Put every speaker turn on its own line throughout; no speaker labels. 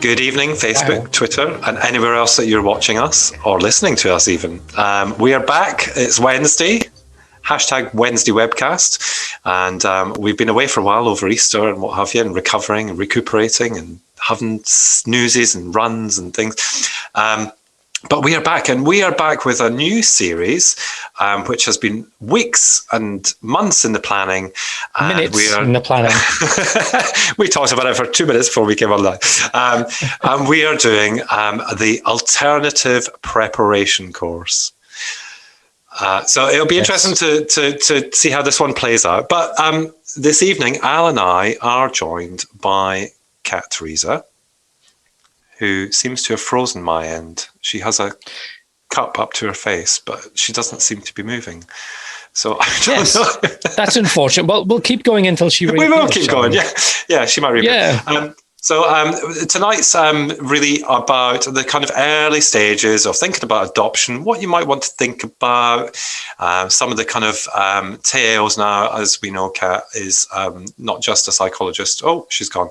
Good evening, Facebook, Twitter, and anywhere else that you're watching us or listening to us even. We are back. It's Wednesday. Hashtag Wednesday Webcast. And we've been away for a while over Easter and what have you, and recovering and recuperating and having snoozes and runs and things. But we are back, and we are back with a new series, which has been weeks and months in the planning. And
minutes in the planning.
We talked about it for 2 minutes before we came online. And we are doing the alternative preparation course. So it'll be interesting to see how this one plays out. But this evening, Al and I are joined by Cat Theresa, who seems to have frozen my end. She has a cup up to her face, but she doesn't seem to be moving. So I don't know.
That's unfortunate. Well, we'll keep going until she reappears.
We will keep going, yeah, she might reappear.
Yeah.
So tonight's really about the kind of early stages of thinking about adoption, what you might want to think about, some of the kind of tales now. As we know, Kat is not just a psychologist. Oh, she's gone.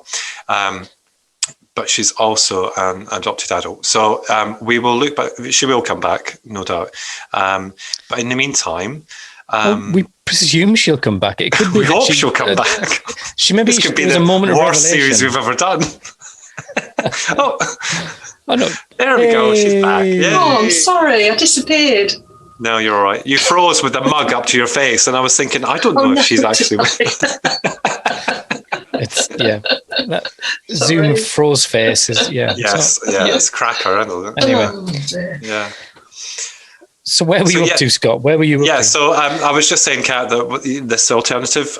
But she's also an adopted adult. So we will look back. She will come back, no doubt. But in the meantime...
we presume she'll come back. It could be.
We hope she'll come back.
This could be the worst
series we've ever done.
Oh no!
There we go. She's back. Yay.
Oh, I'm sorry. I disappeared.
No, you're all right. You froze with the mug up to your face, and I was thinking, I don't know if she's actually.
That Zoom froze face is
Yes, cracker.
Anyway,
yeah.
So where were you up to, Scott? Where were you up to?
So I was just saying, Kat, that this alternative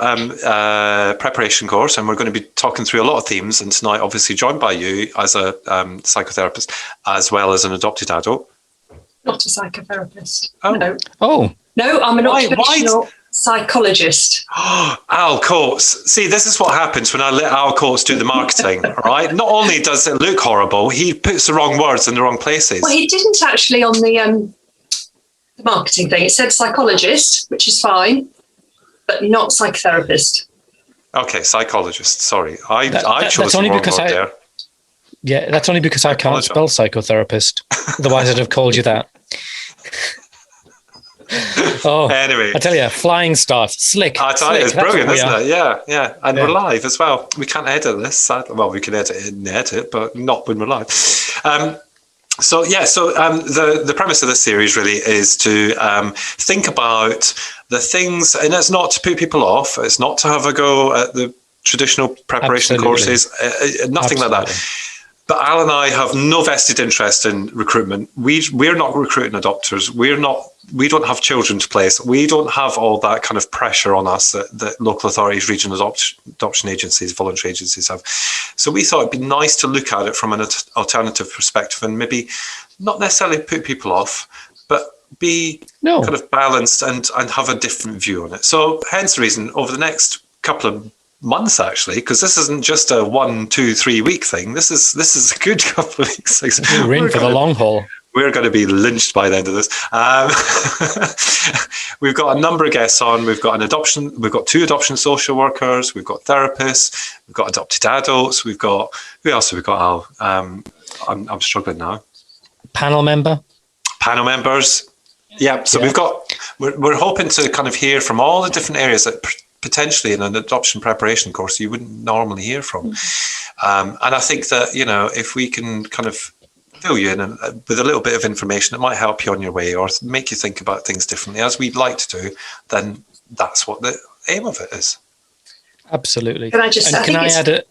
preparation course, and we're going to be talking through a lot of themes, and tonight obviously joined by you as a psychotherapist, as well as an adopted adult.
Not a psychotherapist.
Oh.
No.
Oh.
No, I'm an occupational psychologist.
Al Coates. See, this is what happens when I let Al Coates do the marketing, right? Not only does it look horrible, he puts the wrong words in the wrong places.
Well, he didn't actually on the marketing thing. It said psychologist, which is fine, but not psychotherapist.
Okay, psychologist. Sorry. I chose the wrong word there.
Yeah, that's only because I can't spell psychotherapist. Otherwise, I'd have called you that.
Anyway,
I tell you, flying start, slick.
I tell you, it's brilliant, isn't it? Yeah. And we're live as well. We can't edit this. Well, we can edit it in the edit, but not when we're live. So the premise of this series really is to think about the things, and it's not to put people off. It's not to have a go at the traditional preparation courses, nothing like that. But Al and I have no vested interest in recruitment. We're not recruiting adopters. We don't have children to place. We don't have all that kind of pressure on us that local authorities, regional adoption agencies, voluntary agencies have. So we thought it'd be nice to look at it from an alternative perspective and maybe not necessarily put people off, but be kind of balanced and have a different view on it. So hence the reason over the next couple of months, actually, because this isn't just a 1, 2, 3 week thing. This is a good couple of weeks.
We're in for the long haul.
We're going to be lynched by the end of this. We've got a number of guests on. We've got We've got 2 adoption social workers. We've got therapists. We've got adopted adults. We've got who else have we got? Al, I'm struggling now.
Panel
members. Yeah. So we're hoping to kind of hear from all the different areas that potentially in an adoption preparation course you wouldn't normally hear from. And I think that, if we can kind of fill you in with a little bit of information that might help you on your way or make you think about things differently, as we'd like to do, then that's what the aim of it is.
Absolutely.
Can I just
add a...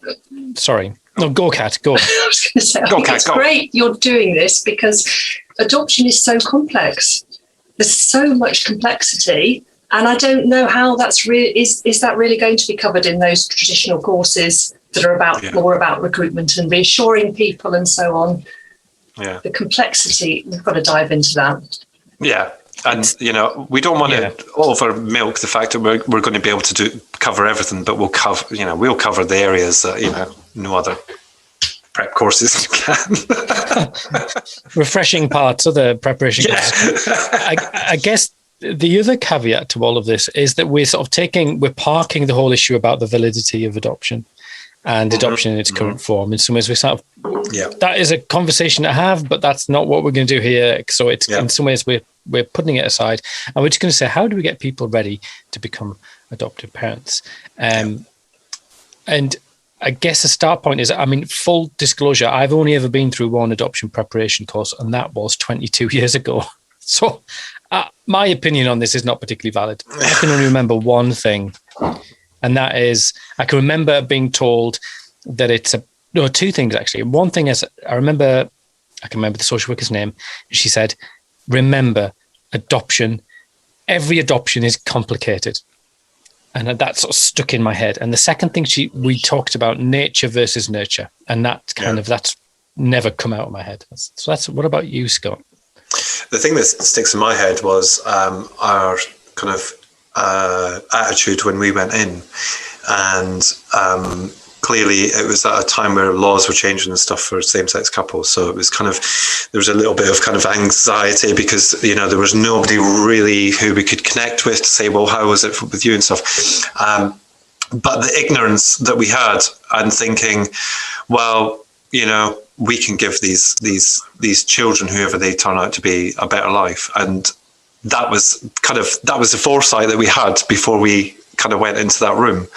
Sorry. No, go, Kat, go.
I was going to say, I think it's great you're doing this because adoption is so complex. There's so much complexity. And I don't know how that's is that really going to be covered in those traditional courses that are more about recruitment and reassuring people and so on. Yeah. The complexity, we've got to dive into that. Yeah.
And, we don't want to over milk the fact that we're going to be able to cover everything, but we'll cover the areas that, no other prep courses can.
Refreshing parts of the preparation course. I guess the other caveat to all of this is that we're sort of we're parking the whole issue about the validity of adoption and adoption in its current form. In some ways, we're sort of that is a conversation to have, but that's not what we're going to do here. So it's in some ways we're putting it aside, and we're just going to say, how do we get people ready to become adoptive parents? And I guess the start point is, I mean, full disclosure, I've only ever been through one adoption preparation course, and that was 22 years ago. So my opinion on this is not particularly valid. I can only remember one thing, and that is, I can remember being told that two things actually. One thing is, I can remember the social worker's name. She said, remember, every adoption is complicated. And that sort of stuck in my head. And the second thing we talked about nature versus nurture. And that that's never come out of my head. So what about you, Scott?
The thing that sticks in my head was our kind of attitude when we went in. And clearly it was at a time where laws were changing and stuff for same-sex couples. So it was there was a little bit of kind of anxiety because, there was nobody really who we could connect with to say, well, how was it with you and stuff. But the ignorance that we had and thinking, well, we can give these children, whoever they turn out to be, a better life. And that was the foresight that we had before we kind of went into that room.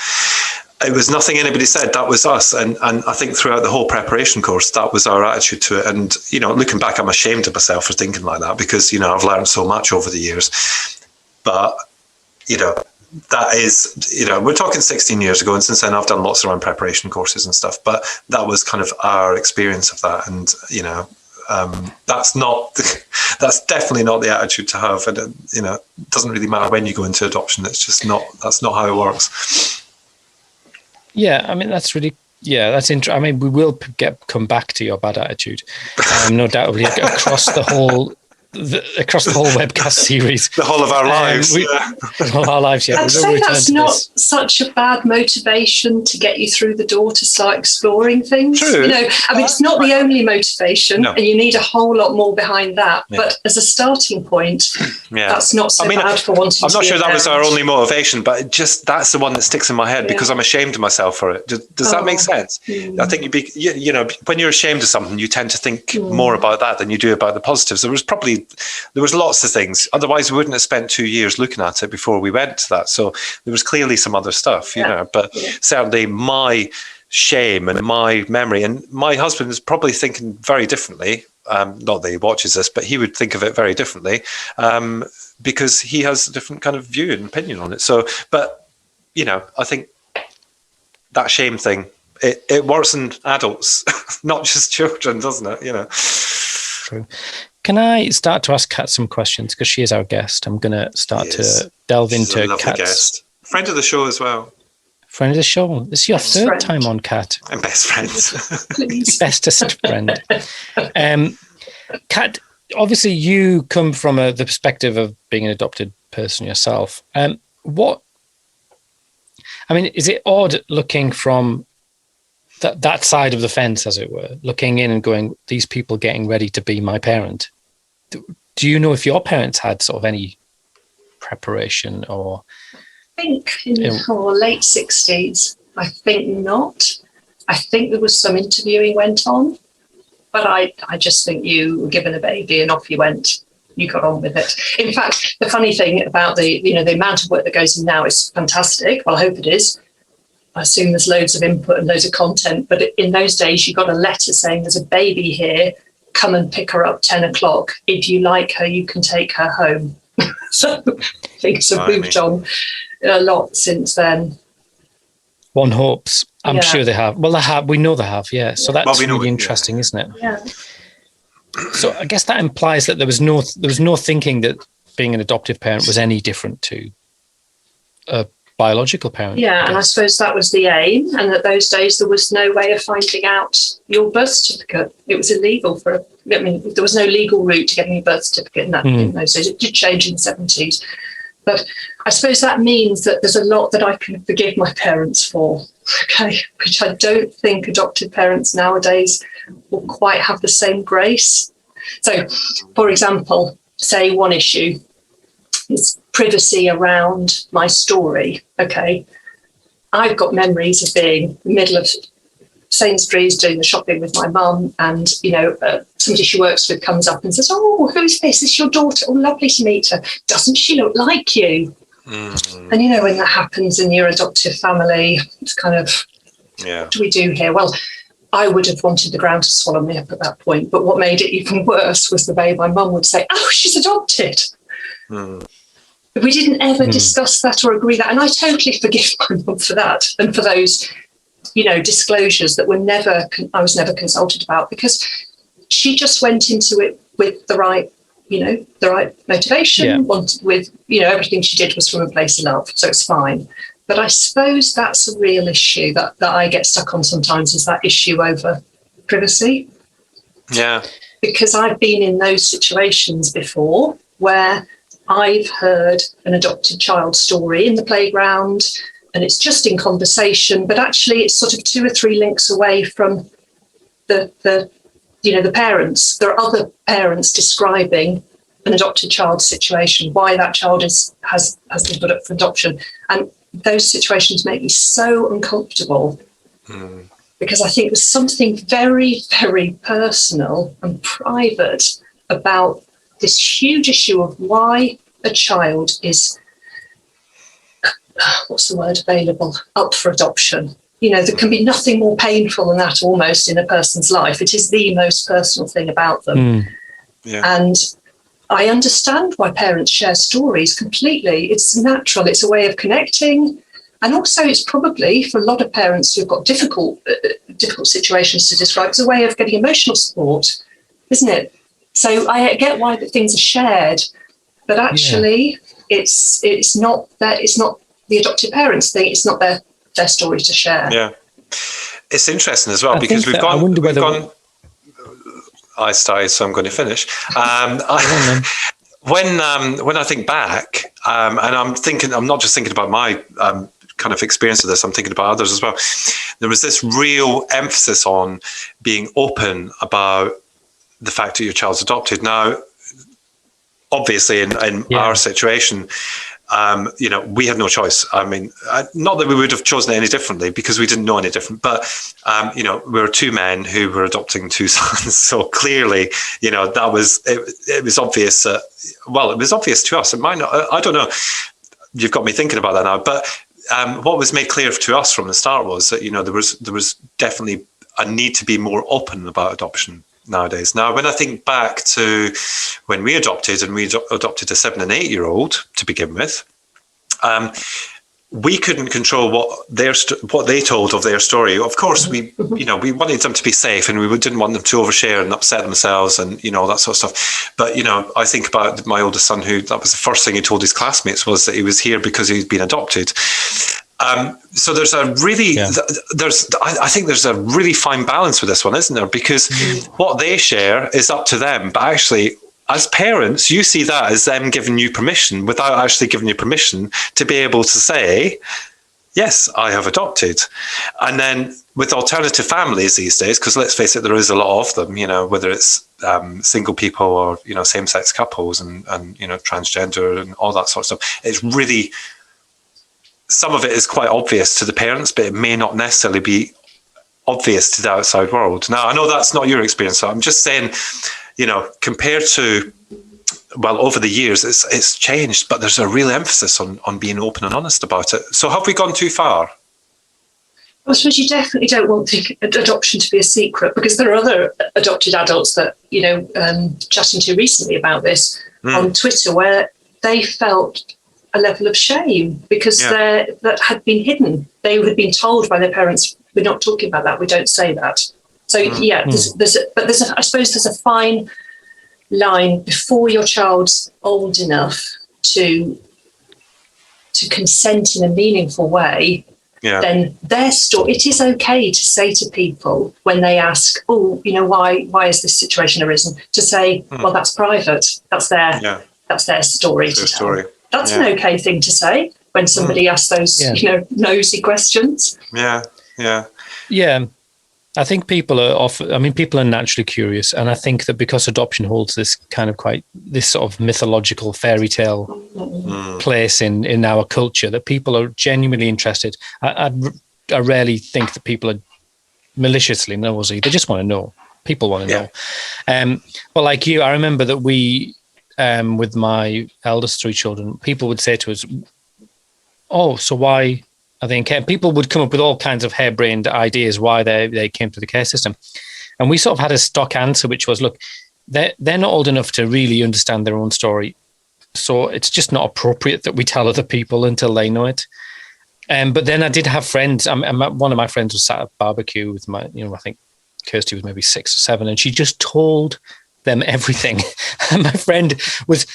It was nothing anybody said. That was us. And I think throughout the whole preparation course, that was our attitude to it. And, looking back, I'm ashamed of myself for thinking like that because, I've learned so much over the years. But, that is, we're talking 16 years ago. And since then, I've done lots around preparation courses and stuff. But that was kind of our experience of that. And, that's definitely not the attitude to have. And, it doesn't really matter when you go into adoption. That's not how it works.
Yeah, I mean, that's really, that's interesting. I mean, we will come back to your bad attitude, no doubt, across the whole webcast series.
The whole of our lives.
The whole of our lives, yeah.
I'd say that's not such a bad motivation to get you through the door to start exploring things.
True.
It's not the only motivation, and you need a whole lot more behind that. Yeah. But as a starting point, that's not so bad for wanting to.
I'm not sure that was our only motivation, but that's the one that sticks in my head because I'm ashamed of myself for it. Does that make sense? I think when you're ashamed of something, you tend to think more about that than you do about the positives. There was lots of things. Otherwise, we wouldn't have spent 2 years looking at it before we went to that. So there was clearly some other stuff, but certainly my shame and my memory, and my husband is probably thinking very differently. Not that he watches this, but he would think of it very differently because he has a different kind of view and opinion on it. So, but, I think that shame thing, it works in adults, not just children, doesn't it?
True. Can I start to ask Cat some questions? Because she is our guest. I'm going to start to delve into Cat's...
guest. Friend of the show as well.
Friend of the show. This is your third time on, Cat.
And best friends.
Bestest friend. Cat, obviously you come from the perspective of being an adopted person yourself. Is it odd looking from that side of the fence, as it were, looking in and going, these people getting ready to be my parent? Do you know if your parents had sort of any preparation or?
I think in the late 60s, I think not. I think there was some interviewing went on, but I just think you were given a baby and off you went. You got on with it. In fact, the funny thing about the amount of work that goes in now is fantastic. Well, I hope it is. I assume there's loads of input and loads of content, but in those days you got a letter saying there's a baby here, come and pick her up 10 o'clock. If you like her, you can take her home. So things have moved on a lot since then.
One hopes. I'm sure they have. Well, they have. We know they have, yeah. So that's really interesting, isn't it?
Yeah.
So I guess that implies that there was no thinking that being an adoptive parent was any different to a biological parent.
Yeah, and I suppose that was the aim, and that those days there was no way of finding out your birth certificate. It was illegal there was no legal route to getting a birth certificate in those days. It did change in the 70s. But I suppose that means that there's a lot that I can forgive my parents for, which I don't think adoptive parents nowadays will quite have the same grace. So, for example, say one issue is privacy around my story. I've got memories of being in the middle of Sainsbury's doing the shopping with my mum, and somebody she works with comes up and says, "Oh, who's this? This is your daughter? Oh, lovely to meet her. Doesn't she look like you?" And when that happens in your adoptive family, it's kind of, what do we do here? Well, I would have wanted the ground to swallow me up at that point, but what made it even worse was the way my mum would say, "Oh, she's adopted." We didn't ever discuss that or agree that, and I totally forgive my mum for that and for those disclosures that I was never consulted about, because she just went into it with the right motivation. With everything she did was from a place of love, so it's fine. But I suppose that's a real issue that I get stuck on sometimes, is that issue over privacy.
Yeah.
Because I've been in those situations before where I've heard an adopted child story in the playground, and it's just in conversation, but actually it's sort of 2 or 3 links away from the parents. There are other parents describing an adopted child situation, why that child has been put up for adoption. And those situations make me so uncomfortable, because I think there's something very, very personal and private about this huge issue of why a child is, what's the word available, up for adoption. There can be nothing more painful than that almost in a person's life. It is the most personal thing about them. And I understand why parents share stories completely. It's natural. It's a way of connecting. And also it's probably, for a lot of parents who've got difficult situations to describe, it's a way of getting emotional support, isn't it? So I get why the things are shared, but actually it's not the adoptive parents thing. It's not their story to share. Yeah.
It's interesting as well, because we've gone. I started, so I'm going to finish. When I think back, and I'm not just thinking about my kind of experience of this, I'm thinking about others as well. There was this real emphasis on being open about the fact that your child's adopted. Now, obviously, in our situation, we had no choice. I mean, not that we would have chosen it any differently, because we didn't know any different, but, we were 2 men who were adopting 2 sons. So clearly, that was, it was obvious. It was obvious to us. It might not, I don't know. You've got me thinking about that now. But what was made clear to us from the start was that, there was definitely a need to be more open about adoption nowadays. Now, when I think back to when we adopted, and we adopted a 7 and 8-year-old to begin with, we couldn't control what they told of their story. Of course, we wanted them to be safe, and we didn't want them to overshare and upset themselves, and that sort of stuff. But I think about my oldest son, who that was the first thing he told his classmates, was that he was here because he'd been adopted. So there's a really, I think there's a really fine balance with this one, isn't there? Because what they share is up to them, but actually, as parents, you see that as them giving you permission without actually giving you permission to be able to say, yes, I have adopted. And then with alternative families these days, because let's face it, there is a lot of them, whether it's single people or, same-sex couples and transgender and all that sort of stuff, it's really, some of it is quite obvious to the parents, but it may not necessarily be obvious to the outside world. Now, I know that's not your experience, so I'm just saying, compared to, over the years, it's changed, but there's a real emphasis on being open and honest about it. So have we gone too far?
I suppose you definitely don't want adoption to be a secret, because there are other adopted adults that, chatting to recently about this on Twitter, where they felt a level of shame because that had been hidden. They had been told by their parents, we're not talking about that, we don't say that. So I suppose there's a fine line before your child's old enough to consent in a meaningful way. Then their story, it is okay to say to people when they ask, why has this situation arisen, to say, well, that's private, that's their story to tell. That's an okay thing to say when somebody asks those, nosy questions.
Yeah. I think people are naturally curious. And I think that because adoption holds this kind of this sort of mythological fairy tale place in our culture, that people are genuinely interested. I rarely think that people are maliciously nosy. They just want to know. People want to know. But like you, I remember that we, with my eldest 3 children, people would say to us, "Oh, so why are they in care?" People would come up with all kinds of harebrained ideas why they came to the care system. And we sort of had a stock answer, which was, look, they're not old enough to really understand their own story. So it's just not appropriate that we tell other people until they know it. But then I did have friends. One of my friends was sat at a barbecue with my, I think Kirsty was maybe 6 or 7, and she just told them everything. And my friend was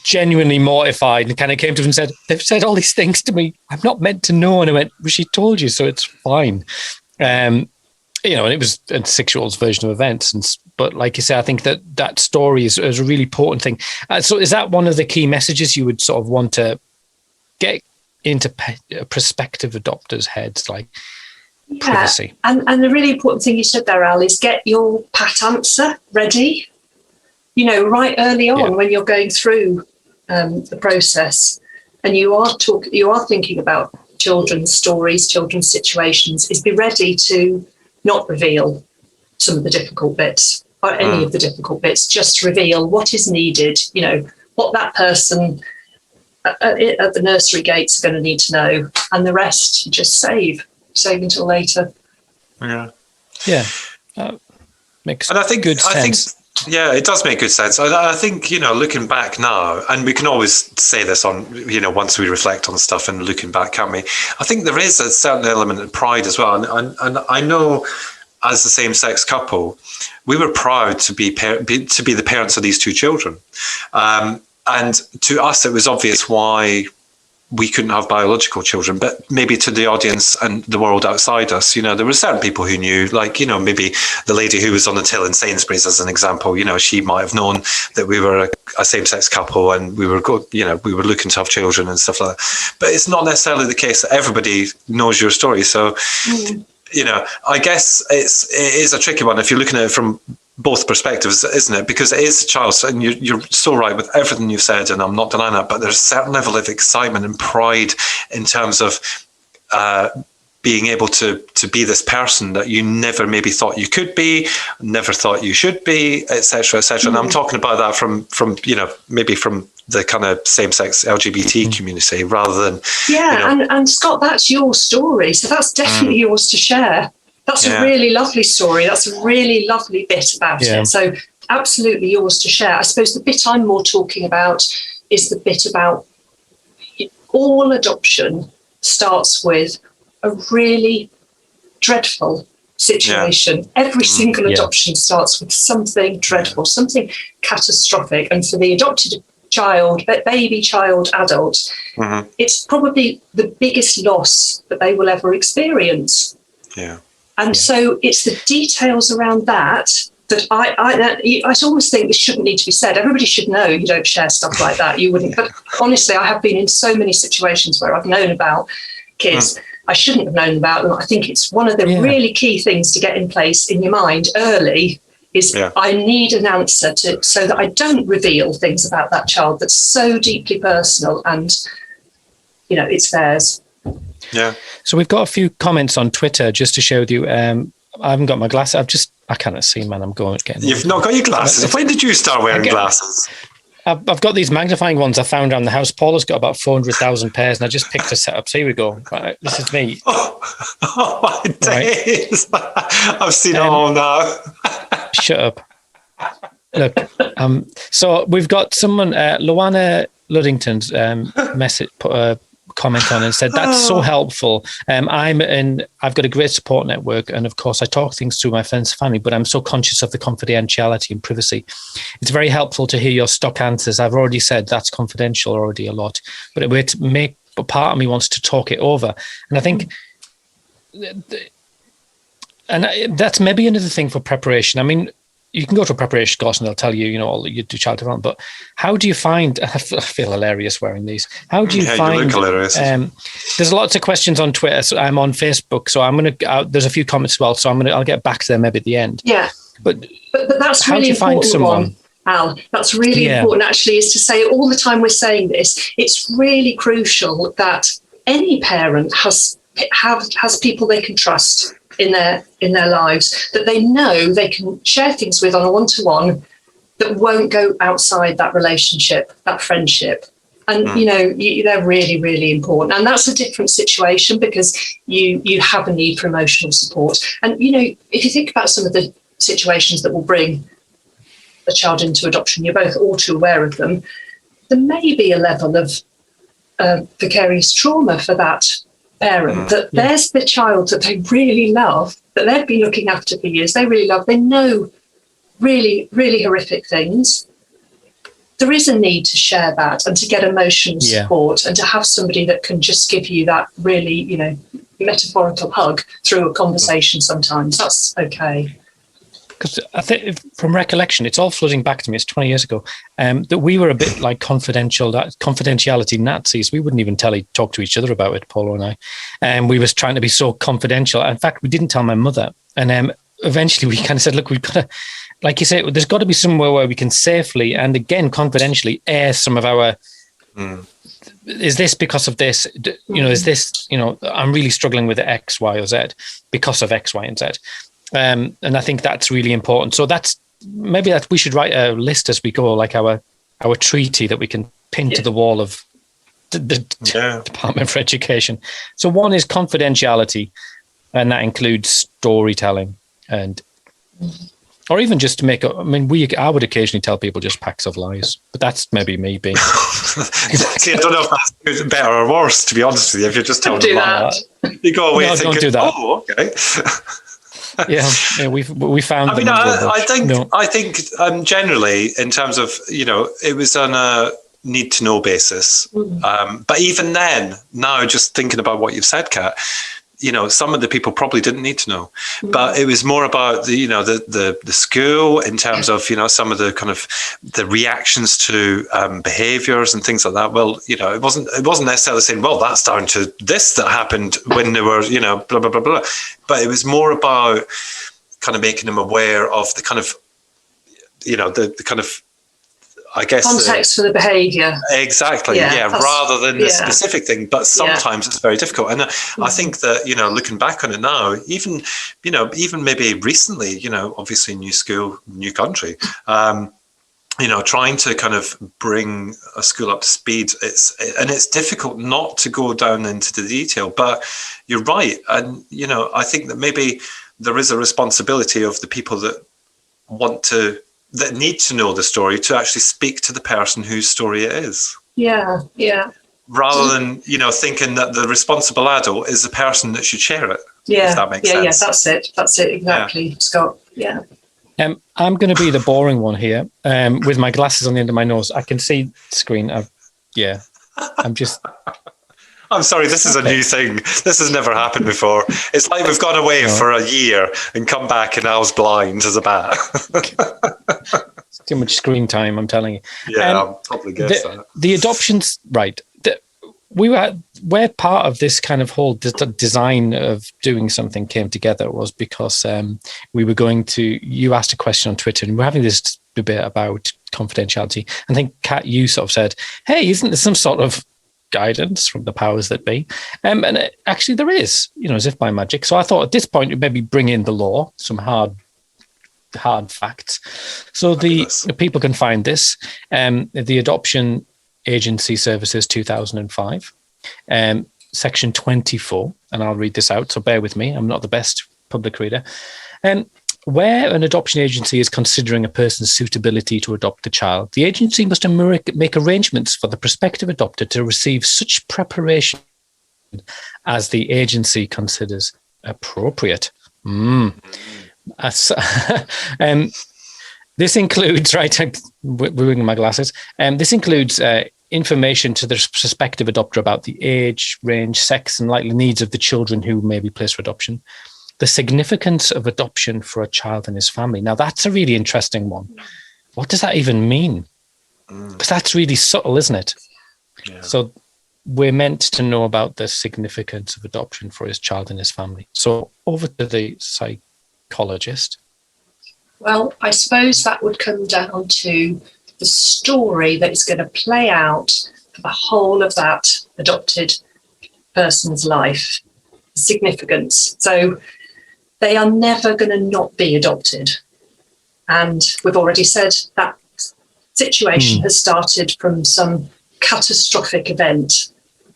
genuinely mortified and kind of came to him and said, "They've said all these things to me. I'm not meant to know." And I went, "Well, she told you, so it's fine." And it was a 6-year-old's version of events. But like you say, I think that story is a really important thing. So is that one of the key messages you would sort of want to get into prospective adopters' heads, like privacy?
And the really important thing you said there, Al, is get your pat answer ready. Right early on when you're going through the process, and you are thinking about children's stories, children's situations, is be ready to not reveal some of the difficult bits or any of the difficult bits. Just reveal what is needed. What that person at the nursery gates are going to need to know, and the rest you just save until later.
Makes
and I think
good sense.
It does make good sense. I think, looking back now, and we can always say this on, once we reflect on stuff and looking back, can't we? I think there is a certain element of pride as well. And I know as the same-sex couple, we were proud to be the parents of these 2 children. And to us, it was obvious why we couldn't have biological children, but maybe to the audience and the world outside us, there were certain people who knew, like, maybe the lady who was on the till in Sainsbury's, as an example, she might have known that we were a same-sex couple and we were we were looking to have children and stuff like that. But it's not necessarily the case that everybody knows your story. So, I guess it is a tricky one if you're looking at it from both perspectives, isn't it? Because it is a child, and you're so right with everything you've said, and I'm not denying that, but there's a certain level of excitement and pride in terms of being able to be this person that you never maybe thought you could be, never thought you should be, etc., etc. And I'm talking about that from maybe from the kind of same-sex LGBT community rather than...
And Scott, that's your story, so that's definitely yours to share. That's a really lovely story. That's a really lovely bit about it. So absolutely yours to share. I suppose the bit I'm more talking about is the bit about all adoption starts with a really dreadful situation. Every single adoption starts with something dreadful, something catastrophic. And for the adopted child, baby, child, adult, it's probably the biggest loss that they will ever experience. And so it's the details around that I almost think this shouldn't need to be said. Everybody should know you don't share stuff like that. You wouldn't. But honestly, I have been in so many situations where I've known about kids I shouldn't have known about them. I think it's one of the really key things to get in place in your mind early is I need an answer so that I don't reveal things about that child that's so deeply personal and, it's theirs.
Yeah.
So we've got a few comments on Twitter just to show you. I haven't got my glasses. I cannot see, man. I'm getting.
You've not got your glasses. When did you start wearing glasses?
I've got these magnifying ones I found around the house. Paula's got about 400,000 pairs, and I just picked a set up. So here we go. Right, this is me.
Oh my days! Right. I've seen it all now.
Shut up. Look, so we've got someone, Luana Luddington's message, put a comment on and said, that's so helpful. I've got a great support network, and of course I talk things through my friends and family, but I'm so conscious of the confidentiality and privacy. It's very helpful to hear your stock answers. I've already said that's confidential already a lot, but part of me wants to talk it over. And I think that's maybe another thing for preparation. I mean, you can go to a preparation course and they'll tell you, you do child development, but how do you find, I feel hilarious wearing these. How do you find,
you look hilarious.
There's lots of questions on Twitter. So I'm on Facebook. So there's a few comments as well. So I'll get back to them maybe at the end.
Yeah. But that's
how
really
do you find someone?
Al, that's really important actually, is to say all the time we're saying this, it's really crucial that any parent has people they can trust in their lives that they know they can share things with on a one-to-one that won't go outside that relationship, that friendship. And, they're really, really important. And that's a different situation because you have a need for emotional support. And, if you think about some of the situations that will bring a child into adoption, you're both all too aware of them, there may be a level of vicarious trauma for that parent, that there's the child that they really love, that they've been looking after for years, they really love, they know really, really horrific things. There is a need to share that and to get emotional support and to have somebody that can just give you that really, metaphorical hug through a conversation sometimes. That's okay.
Because I think from recollection, it's all flooding back to me. It's 20 years ago that we were a bit like confidentiality Nazis. We wouldn't even talk to each other about it, Paula and I. And we was trying to be so confidential. In fact, we didn't tell my mother. And eventually we kind of said, look, we've got to, like you say, there's got to be somewhere where we can safely and again, confidentially air some of our, is this because of this? Is this, I'm really struggling with X, Y, or Z because of X, Y, and Z. And I think that's really important. So maybe we should write a list as we go, like our treaty that we can pin to the wall of the Department for Education. So one is confidentiality, and that includes storytelling or even just to make I would occasionally tell people just packs of lies, but that's maybe me being.
Exactly. I don't know if that's better or worse, to be honest with you. If you're just telling them that, you go away thinking, don't do that. Oh, okay.
Yeah, we found.
I think generally, in terms of it was on a need to know basis. But even then, now just thinking about what you've said, Kat, some of the people probably didn't need to know, but it was more about the school in terms of some of the kind of the reactions to behaviours and things like that. Well, it wasn't necessarily saying, well, that's down to this that happened when they were blah blah blah blah, but it was more about kind of making them aware of the kind of the kind of, I guess,
context for the behaviour.
Exactly. Rather than the specific thing. But sometimes it's very difficult. And I think that, looking back on it now, even maybe recently, obviously new school, new country, trying to kind of bring a school up to speed. It's difficult not to go down into the detail, but you're right. And, I think that maybe there is a responsibility of the people that need to know the story to actually speak to the person whose story it is.
Yeah.
Rather than, thinking that the responsible adult is the person that should share it. If that makes sense.
Yeah, that's it. Exactly, Scott. Yeah.
I'm going to be the boring one here with my glasses on the end of my nose. I can see the screen. I'm just...
I'm sorry, this is a new thing. This has never happened before. It's like we've gone away for a year and come back and I was blind as a bat.
It's too much screen time, I'm telling you.
Yeah, I'll probably guess that.
The adoptions, right. Where part of this kind of whole design of doing something came together was because we were you asked a question on Twitter and we're having this debate about confidentiality. I think, Kat, you sort of said, hey, isn't there some sort of guidance from the powers that be? And actually there is, as if by magic. So I thought at this point we'd maybe bring in the law, some hard facts. So the people can find this. The Adoption Agency Services 2005, section 24, and I'll read this out, so bear with me. I'm not the best public reader. Where an adoption agency is considering a person's suitability to adopt a child, the agency must make arrangements for the prospective adopter to receive such preparation as the agency considers appropriate. This includes, removing my glasses, this includes information to the prospective adopter about the age, range, sex, and likely needs of the children who may be placed for adoption. The significance of adoption for a child and his family. Now, that's a really interesting one. What does that even mean? Because that's really subtle, isn't it? Yeah. So we're meant to know about the significance of adoption for his child and his family. So over to the psychologist.
Well, I suppose that would come down to the story that is going to play out for the whole of that adopted person's life. Significance. So they are never going to not be adopted. And we've already said that situation has started from some catastrophic event.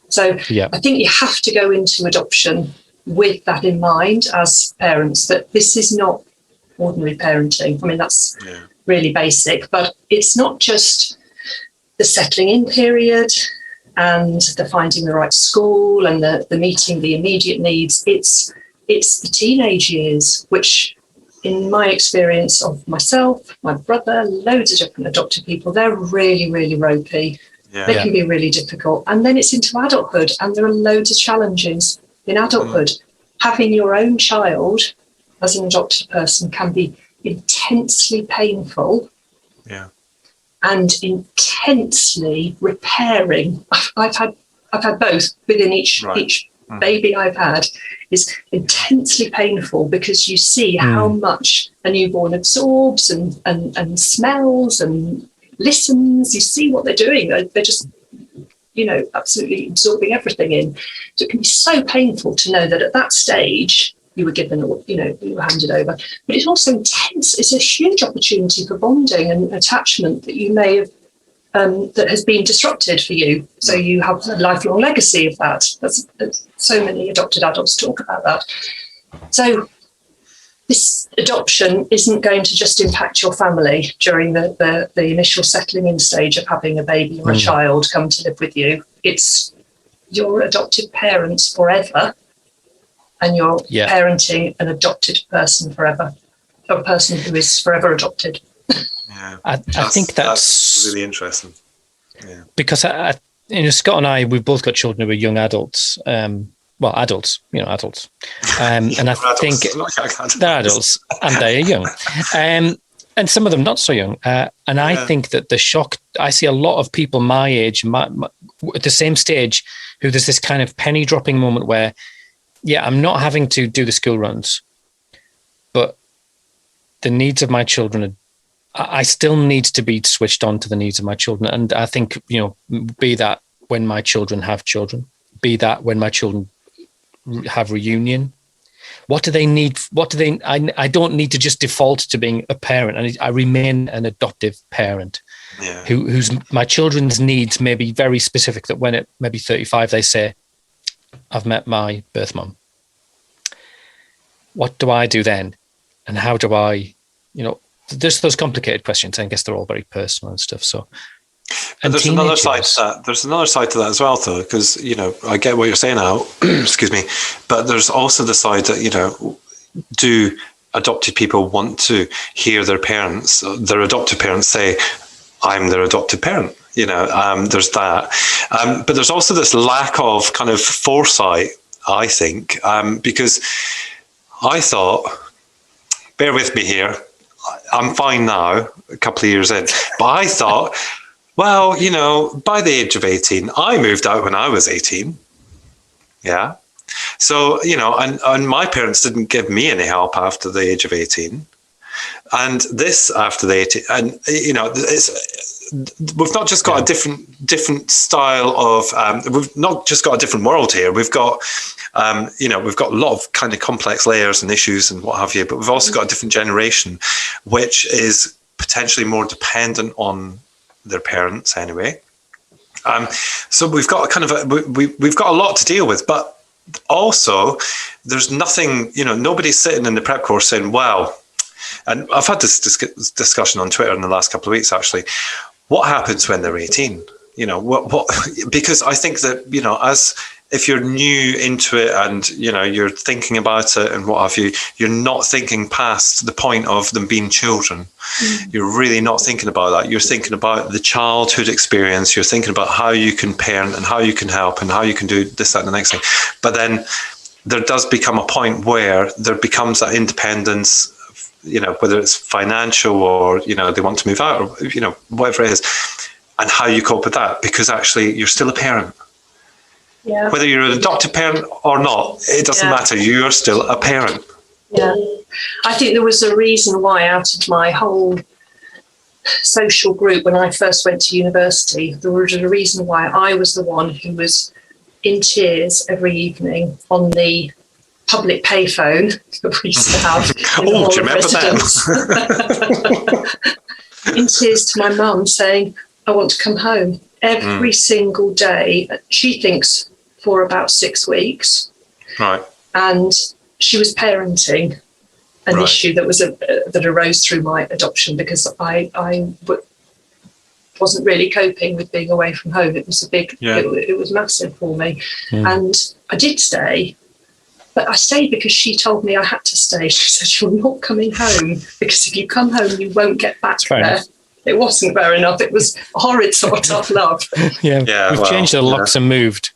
So I think you have to go into adoption with that in mind as parents, that this is not ordinary parenting. I mean, that's really basic, but it's not just the settling in period and the finding the right school and the meeting the immediate needs. It's the teenage years, which in my experience of myself, my brother, loads of different adopted people, they're really, really ropey. Yeah. They can be really difficult. And then it's into adulthood, and there are loads of challenges in adulthood. Having your own child as an adopted person can be intensely painful and intensely repairing. I've had both within each baby I've had. Is intensely painful because you see how much a newborn absorbs and smells and listens. You see what they're doing. They're just, absolutely absorbing everything in. So it can be so painful to know that at that stage you were given, you were handed over. But it's also intense. It's a huge opportunity for bonding and attachment that you may have that has been disrupted for you. So you have a lifelong legacy of that. That's so many adopted adults talk about that. So this adoption isn't going to just impact your family during the initial settling in stage of having a baby or a child come to live with you. It's your adopted parents forever, and you're parenting an adopted person forever, or a person who is forever adopted.
Yeah,
I think that's
really interesting. Yeah,
because Scott and I, we've both got children who are young adults. Adults. And I think they're adults and they are young, and some of them not so young. And I think that the shock, I see a lot of people my age, at the same stage, who there's this kind of penny dropping moment where, I'm not having to do the school runs, but the needs of my children I still need to be switched on to the needs of my children. And I think, be that when my children have children, be that when my children have reunion, what do they need? I don't need to just default to being a parent. I remain an adoptive parent whose my children's needs may be very specific, that when it maybe 35, they say, I've met my birth mum. What do I do then? And how do I, there's those complicated questions. I guess they're all very personal and stuff. So,
and there's another side to that. There's another side to that as well, though, because I get what you're saying now. Excuse me, but there's also the side that do adopted people want to hear their adopted parents say, "I'm their adopted parent." There's that, but there's also this lack of kind of foresight, I think, because I thought, bear with me here. I'm fine now, a couple of years in. But I thought, well, by the age of 18, I moved out when I was 18. Yeah. So, and my parents didn't give me any help after the age of 18. And this after the 18, and, we've not just got a different style of, we've not just got a different world here. We've got, we've got a lot of kind of complex layers and issues and what have you, but we've also got a different generation, which is potentially more dependent on their parents anyway. So we've got we've got a lot to deal with, but also there's nothing, nobody's sitting in the prep course saying, well, and I've had this discussion on Twitter in the last couple of weeks, actually. What happens when they're 18? What? Because I think that, as if you're new into it and, you're thinking about it and what have you, you're not thinking past the point of them being children. You're really not thinking about that. You're thinking about the childhood experience. You're thinking about how you can parent and how you can help and how you can do this, that, and the next thing. But then there does become a point where there becomes that independence, whether it's financial or, they want to move out or, whatever it is, and how you cope with that, because actually you're still a parent.
Yeah.
Whether you're an adopted parent or not, it doesn't matter. You're still a parent.
Yeah. I think there was a reason why out of my whole social group when I first went to university, there was a reason why I was the one who was in tears every evening on the public payphone that we used to have.
Oh, do you remember that?
In tears to my mum saying, I want to come home every single day. She thinks for about 6 weeks.
Right.
And she was parenting an issue that arose through my adoption, because I wasn't really coping with being away from home. It was it was massive for me. And I did stay, but I stayed because she told me I had to stay. She said, you're not coming home, because if you come home, you won't get back there. It wasn't fair enough. It was a horrid sort of love.
We've changed the locks and moved.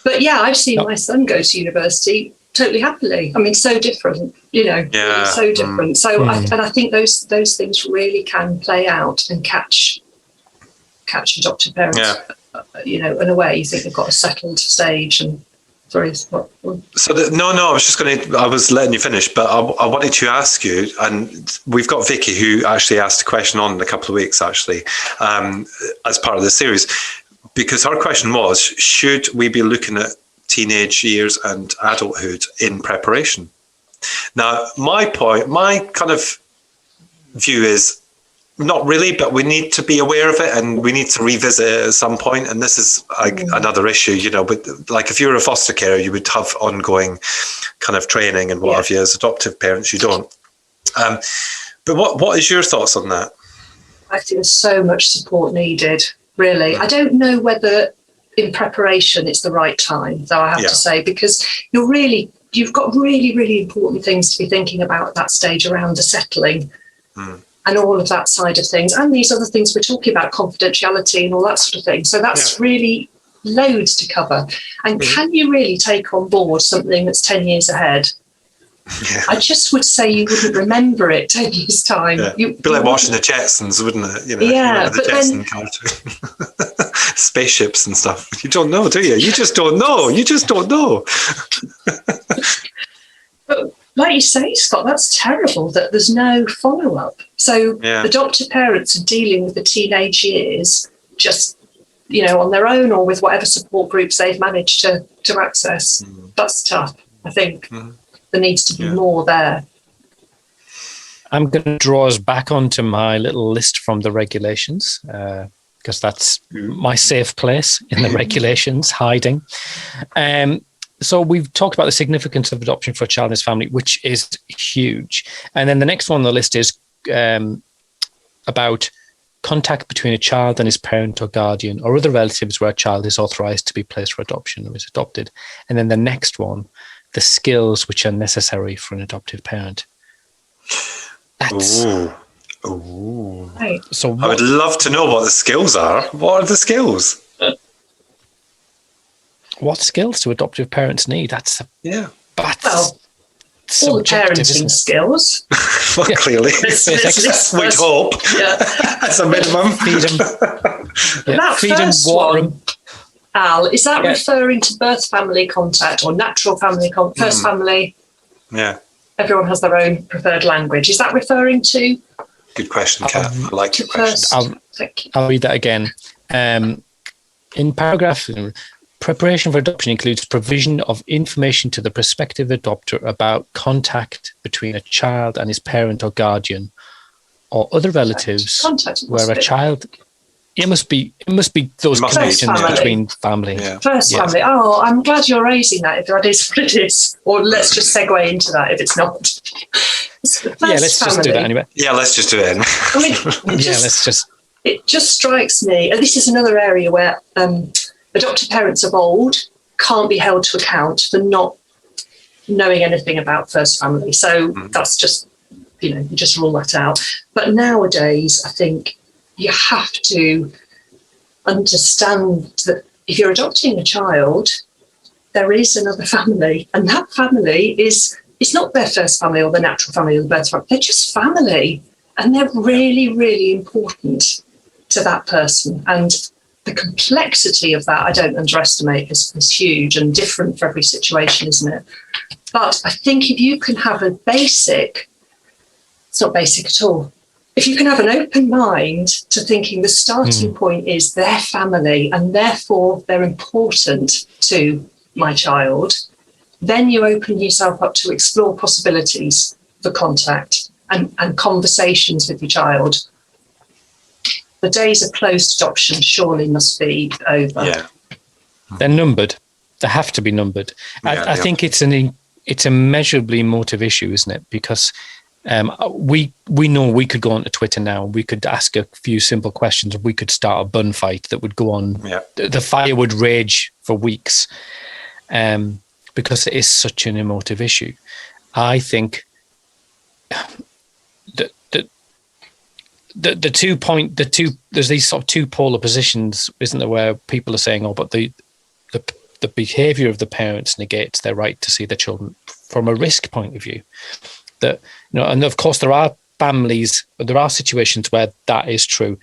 But yeah, I've seen my son go to university totally happily. I mean, so different, so different. So I think those things really can play out and catch adoptive parents, in a way. You think they've got a settled stage and. Sorry. I was letting you finish, but I wanted to ask you, and we've got Vicky, who actually asked a question in a couple of weeks, actually, as part of the series, because her question was, should we be looking at teenage years and adulthood in preparation? Now, my kind of view is, not really, but we need to be aware of it, and we need to revisit it at some point. And this is another issue, but like if you're a foster carer, you would have ongoing kind of training and what have you. As adoptive parents, you don't. But what is your thoughts on that? I think there's so much support needed, really. I don't know whether in preparation it's the right time, though, I have to say, because you've got really, really important things to be thinking about at that stage around the settling. And all of that side of things, and these other things we're talking about, confidentiality and all that sort of thing. So that's really loads to cover. And can you really take on board something that's 10 years ahead? Yeah. I just would say you wouldn't remember it 10 years' time.
Yeah. It'd be like watching the Jetsons, wouldn't it? The Jetson cartoon. Spaceships and stuff. You don't know, do you? You just don't know.
But like you say, Scott, that's terrible that there's no follow-up. So adoptive parents are dealing with the teenage years just, on their own or with whatever support groups they've managed to access. That's tough. I think there needs to be more there.
I'm going to draw us back onto my little list from the regulations, because that's my safe place in the regulations, hiding. So we've talked about the significance of adoption for a child and his family, which is huge. And then the next one on the list is about contact between a child and his parent or guardian or other relatives where a child is authorized to be placed for adoption or is adopted. And then the next one, the skills which are necessary for an adoptive parent. That's...
Ooh.
Right.
So
I would love to know what the skills are. What are the skills?
What skills do adoptive parents need? That's
all the parenting skills.
Well, clearly, we'd hope. As a minimum.
Feed them, water them. Al, is that referring to birth family contact or natural family contact? First family.
Yeah.
Everyone has their own preferred language. Is that referring to?
Good question, Kat. I like your question.
I'll read that again. In paragraph. Preparation for adoption includes provision of information to the prospective adopter about contact between a child and his parent or guardian or other relatives where a child... It must be those connections between family.
Yeah. First family. Oh, I'm glad you're raising that, if that is what it is. Or let's just segue into that if it's not.
Let's just do that anyway.
Yeah, let's just do it.
I mean, it just strikes me, and this is another area where... adoptive parents of old can't be held to account for not knowing anything about first family. So that's just, you just rule that out. But nowadays, I think you have to understand that if you're adopting a child, there is another family. And that family it's not their first family or the natural family or the birth family. They're just family. And they're really, really important to that person. And the complexity of that, I don't underestimate, is huge and different for every situation, isn't it? But I think if you can have a basic, it's not basic at all. If you can have an open mind to thinking the starting point is their family and therefore they're important to my child, then you open yourself up to explore possibilities for contact and conversations with your child. The days of closed adoption surely must be over.
Yeah.
They're numbered. They have to be numbered.
Yeah,
I think it's a measurably emotive issue, isn't it? Because we know we could go onto Twitter now. We could ask a few simple questions. We could start a bun fight that would go on.
Yeah.
The fire would rage for weeks, because it is such an emotive issue. I think there's these sort of two polar positions, isn't there, where people are saying, but the behavior of the parents negates their right to see their children from a risk point of view. That, and of course there are situations where that is true,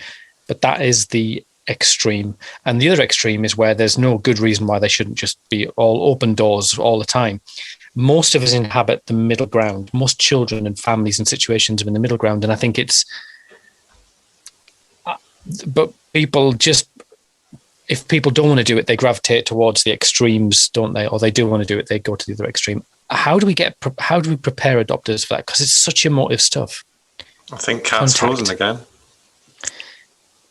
but that is the extreme. And the other extreme is where there's no good reason why they shouldn't just be all open doors all the time. Most of us inhabit the middle ground. Most children and families and situations are in the middle ground. And I think but if people don't want to do it, they gravitate towards the extremes, don't they? Or they do want to do it, they go to the other extreme. How do we prepare adopters for that? Because it's such emotive stuff.
I think Cat's frozen again.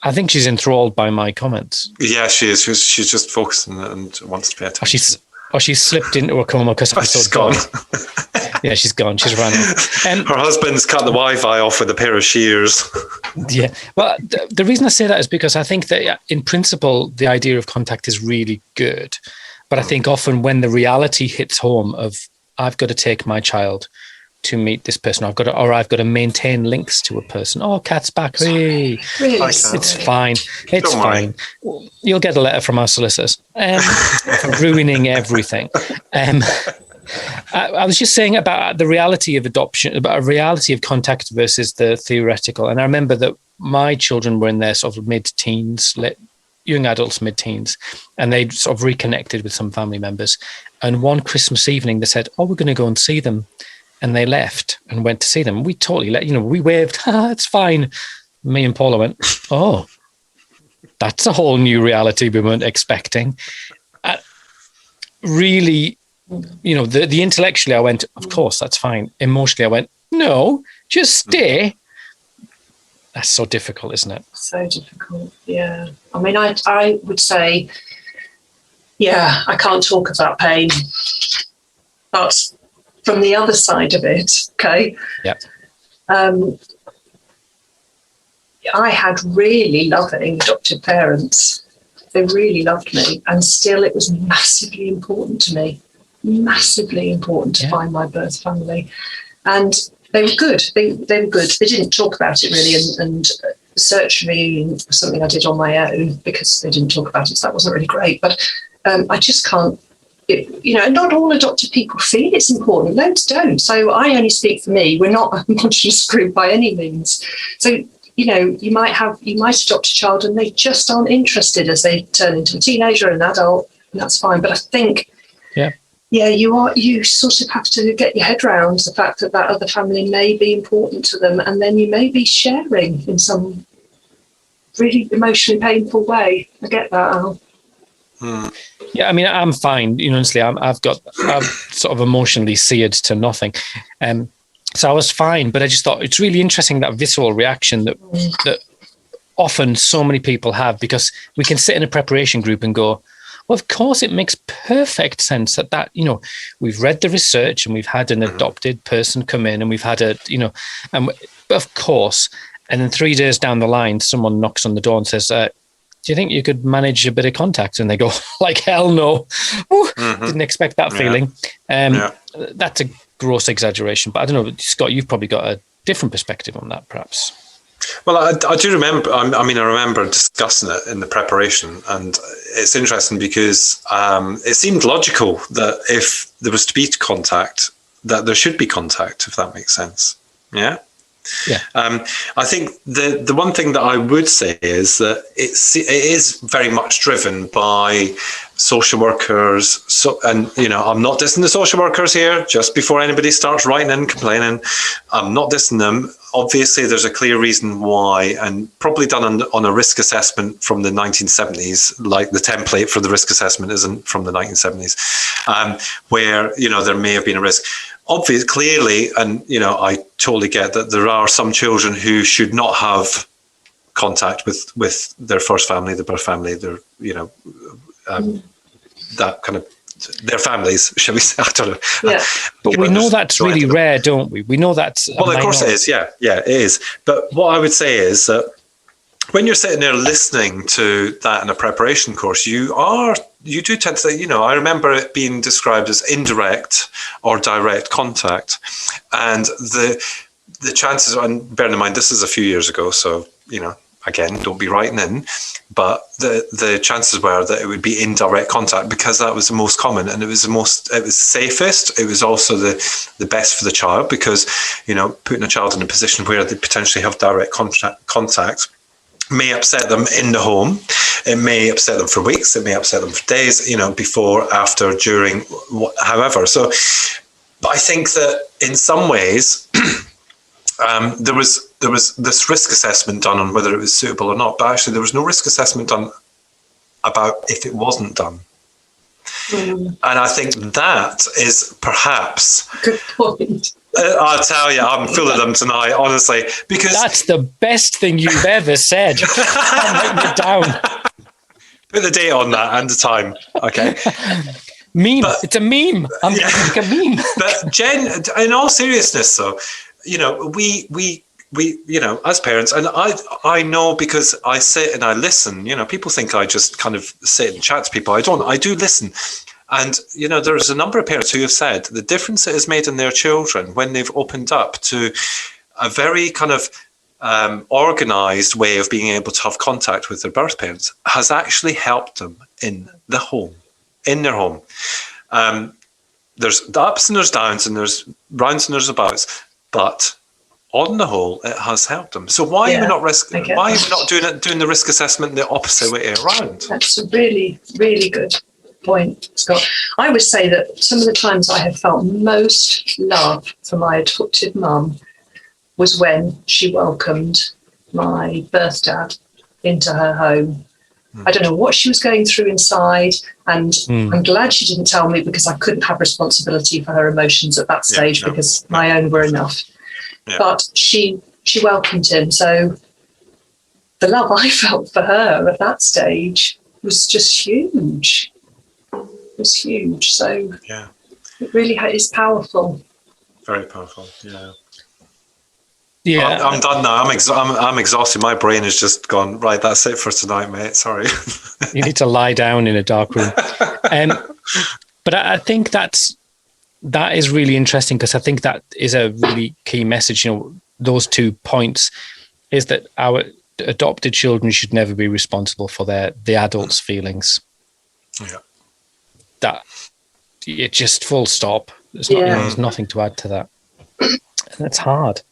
I think she's enthralled by my comments.
Yeah, she is. She's just focusing and wants to pay attention.
She's slipped into a coma because
she's gone.
Yeah, she's gone. She's run out.
Her husband's cut the Wi-Fi off with a pair of shears.
Yeah. Well, the reason I say that is because I think that in principle, the idea of contact is really good. But I think often when the reality hits home of, I've got to take my child to meet this person, I've got to maintain links to a person. Oh, Cat's back. Hey.
Really?
It's fine. It's fine. You'll get a letter from our solicitors for ruining everything. I was just saying about the reality of adoption, about a reality of contact versus the theoretical. And I remember that my children were in their sort of mid-teens, young adults, mid-teens, and they'd sort of reconnected with some family members. And one Christmas evening, they said, we're going to go and see them. And they left and went to see them. We totally we waved, it's fine. Me and Paula went, oh, that's a whole new reality we weren't expecting. Really, the intellectually I went, of course, that's fine. Emotionally I went, no, just stay. That's so difficult, isn't it?
So difficult, yeah. I mean, I would say, yeah, I can't talk about pain. But from the other side of it, okay?
Yeah.
I had really loving adoptive parents. They really loved me. And still it was massively important to me. Massively important to find my birth family. And they were good. They were good. They didn't talk about it really, and search me was something I did on my own because they didn't talk about it, so that wasn't really great. But I just can't, not all adopted people feel it's important. Loads don't. So I only speak for me. We're not a homogenous group by any means. So, you might adopt a child and they just aren't interested as they turn into a teenager or an adult, and that's fine. But I think, you sort of have to get your head around the fact that other family may be important to them, and then you may be sharing in some really emotionally painful way. I get that, Al.
Yeah, I mean, I'm fine. Honestly, I'm sort of emotionally seared to nothing. So I was fine, but I just thought it's really interesting, that visceral reaction that often so many people have, because we can sit in a preparation group and go, well, of course, it makes perfect sense that we've read the research and we've had an adopted person come in and we've had but of course, and then 3 days down the line, someone knocks on the door and says, do you think you could manage a bit of contact? And they go, like, hell no. Ooh, didn't expect that feeling. That's a gross exaggeration, but I don't know, Scott, you've probably got a different perspective on that, perhaps.
Well, I do remember, I remember discussing it in the preparation, and it's interesting because it seemed logical that if there was to be contact, that there should be contact, if that makes sense. Yeah?
Yeah.
I think the one thing that I would say is that it is very much driven by social workers. So, and I'm not dissing the social workers here. Just before anybody starts writing and complaining, I'm not dissing them. obviously there's a clear reason why, and probably done on a risk assessment from the 1970s, like the template for the risk assessment isn't from the 1970s, where, there may have been a risk. Obviously, clearly, and, I totally get that there are some children who should not have contact with their first family, their birth family, their, that kind of, their families, shall we say? I don't know.
Yeah.
But we know that's really rare, don't we? We know that's...
Well, of course it is. Yeah, it is. But what I would say is that when you're sitting there listening to that in a preparation course, you do tend to say, I remember it being described as indirect or direct contact. And the chances, and bearing in mind, this is a few years ago, so, again, don't be writing in, but the chances were that it would be indirect contact because that was the most common, and it was safest. It was also the best for the child because, putting a child in a position where they potentially have direct contact may upset them in the home. It may upset them for weeks. It may upset them for days, before, after, during, however. So, but I think that in some ways, there was this risk assessment done on whether it was suitable or not, but actually there was no risk assessment done about if it wasn't done. And I think that is perhaps...
Good point.
I'll tell you, I'm full of them tonight, honestly, because...
That's the best thing you've ever said. I'm writing it down.
Put the date on that and the time, okay?
Meme. It's a meme. I'm like a meme.
But Jen, in all seriousness, though, we as parents, and I know because I sit and I listen, people think I just kind of sit and chat to people. I don't. I do listen. And, there's a number of parents who have said the difference it has made in their children when they've opened up to a very kind of organized way of being able to have contact with their birth parents has actually helped them in their home. There's ups and there's downs and there's rounds and there's abouts, but on the whole, it has helped them. So why are we not doing the risk assessment the opposite way around?
That's a really, really good point, Scott. I would say that some of the times I have felt most love for my adopted mum was when she welcomed my birth dad into her home. I don't know what she was going through inside, and I'm glad she didn't tell me because I couldn't have responsibility for her emotions at that stage because my own were enough. Yeah. But she welcomed him. So the love I felt for her at that stage was just huge. It was huge. So it really is powerful.
Very powerful. Yeah.
Yeah,
I'm done now. I'm exhausted. My brain has just gone, right, that's it for tonight, mate. Sorry.
You need to lie down in a dark room. But I think that is really interesting because I think that is a really key message. Those 2 points is that our adopted children should never be responsible for the adults' feelings.
Yeah.
That it just full stop. There's nothing to add to that. And it's hard.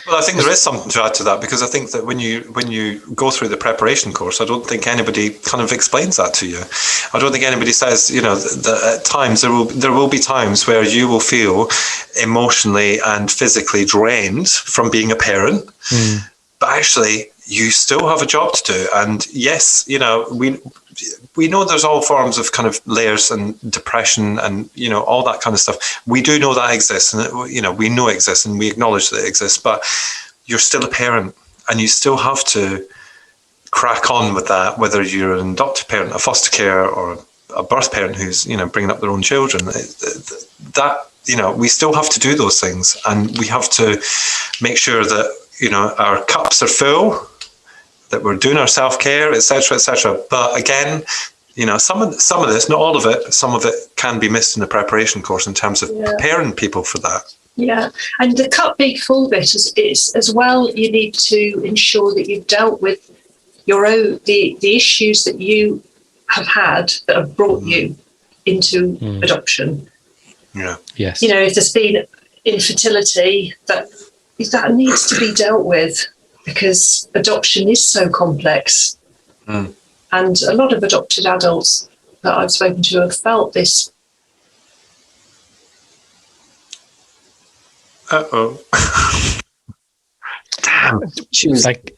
Well, I think there is something to add to that because I think that when you go through the preparation course, I don't think anybody kind of explains that to you. I don't think anybody says, that at times there will be times where you will feel emotionally and physically drained from being a parent, but actually you still have a job to do. And yes, we know there's all forms of kind of layers and depression and, all that kind of stuff. We do know that exists and, we know it exists and we acknowledge that it exists, but you're still a parent and you still have to crack on with that, whether you're an adoptive parent, a foster care or a birth parent who's, bringing up their own children. We still have to do those things and we have to make sure that, our cups are full, that we're doing our self-care, etc., etc. But again, some of this, not all of it, some of it can be missed in the preparation course in terms of preparing people for that.
Yeah, and the cup being full bit is as well. You need to ensure that you've dealt with your own the issues that you have had that have brought you into adoption.
Yeah.
Yes.
If there's been infertility, that needs to be dealt with. Because adoption is so complex. And a lot of adopted adults that I've spoken to have felt this.
It's like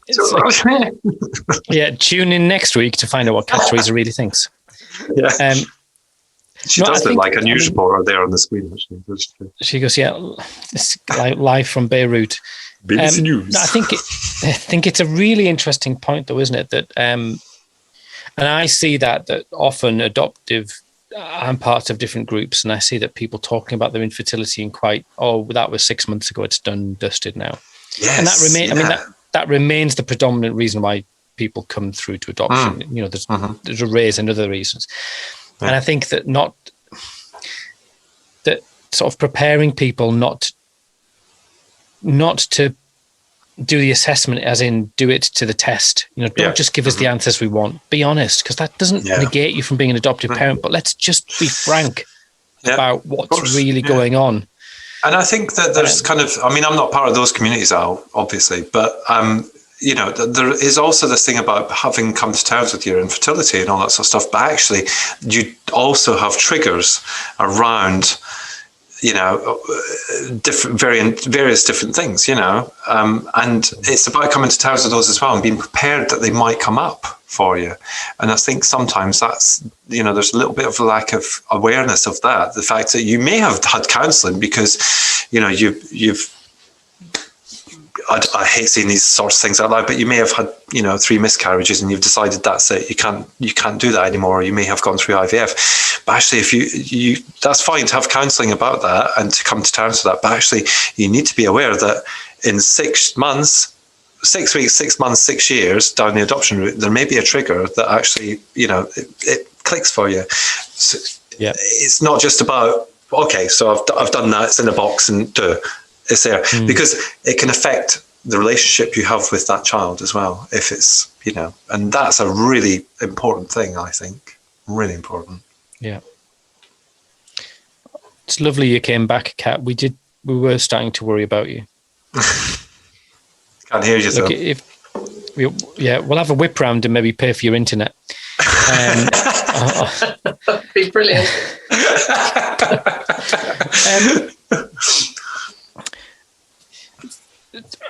yeah, tune in next week to find out what Cat Theresa really thinks.
Yeah. She does look like a news reporter there on the screen.
She goes, yeah, it's like live from Beirut.
BBC News.
I think it's a really interesting point, though, isn't it? That and I see that often adoptive. I'm part of different groups, and I see that people talking about their infertility and that was 6 months ago. It's done, dusted now.
Yes,
and that remains. I mean, that remains the predominant reason why people come through to adoption. You know, there's arrays and other reasons. Yeah. And I think that sort of preparing people not to do the assessment, as in do it to the test. You know, don't just give us the answers we want. Be honest, because that doesn't negate you from being an adoptive parent. But let's just be frank about what's really going on. And
I think that there's kind of, I mean, I'm not part of those communities, Al, obviously, but you know, there is also this thing about having come to terms with your infertility and all that sort of stuff. But actually, you also have triggers around, you know, various different things, you know, and it's about coming to terms with those as well and being prepared that they might come up for you. And I think sometimes that's, you know, there's a little bit of a lack of awareness of that. The fact that you may have had counselling because, you know, you've I hate saying these sorts of things out loud, but you may have had, you know, 3 miscarriages and you've decided that's it. You can't do that anymore. Or you may have gone through IVF. But actually, if you that's fine to have counselling about that and to come to terms with that. But actually, you need to be aware that in 6 months, 6 weeks, 6 months, 6 years down the adoption route, there may be a trigger that actually, you know, it clicks for you. So it's not just about, okay, so I've done that. It's in a box and it's there, because it can affect the relationship you have with that child as well. If it's, you know, and that's a really important thing, I think. Really important.
Yeah. It's lovely you came back, Kat. We were starting to worry about you.
Can't hear you, though.
We'll have a whip round and maybe pay for your internet.
That'd be brilliant.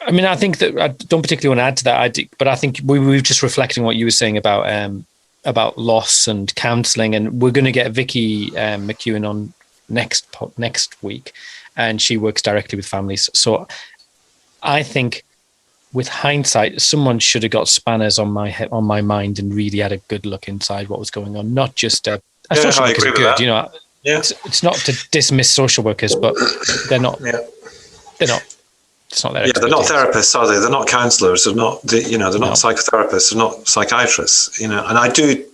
I mean, I think that I don't particularly want to add to that, but I think we were just reflecting what you were saying about loss and counselling, and we're going to get Vicky McEwen on next week, and she works directly with families. So I think, with hindsight, someone should have got spanners on my mind and really had a good look inside what was going on. Not just social workers are good, you know.
Yeah.
It's not to dismiss social workers, but they're not. Yeah. They're not. It's not their
they're not therapists, are they? They're not counsellors. They're not. They're not psychotherapists. They're not psychiatrists. You know, and I do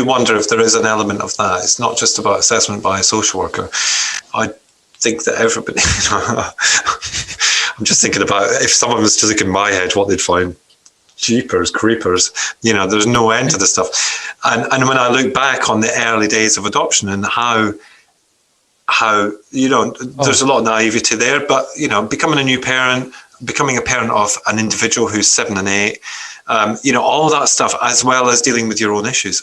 wonder if there is an element of that. It's not just about assessment by a social worker. I think that everybody. I'm just thinking about if someone was to look in my head, what they'd find. Jeepers, creepers. You know, there's no end to this stuff. And when I look back on the early days of adoption and how you know, there's a lot of naivety there, but you know, becoming a parent of an individual who's 7 and 8, you know, all that stuff, as well as dealing with your own issues.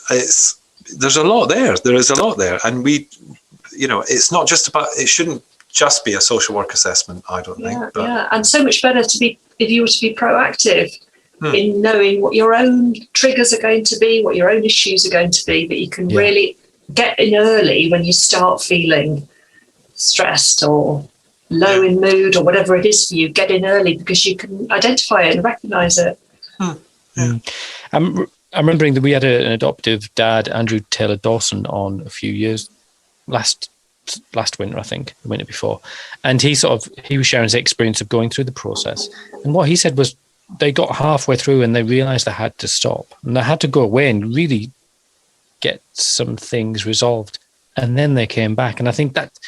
There's a lot there. There is a lot there, and you know, it's not just about. It shouldn't just be a social work assessment, I don't think. But,
and so much better to be if you were to be proactive in knowing what your own triggers are going to be, what your own issues are going to be, that you can really get in early when you start feeling stressed or low in mood or whatever it is for you. Get in early because you can identify it and recognise it.
I'm remembering that we had an adoptive dad, Andrew Taylor Dawson, on a few years last winter, I think, the winter before, and he was sharing his experience of going through the process, and what he said was they got halfway through and they realised they had to stop and they had to go away and really get some things resolved, and then they came back. And I think that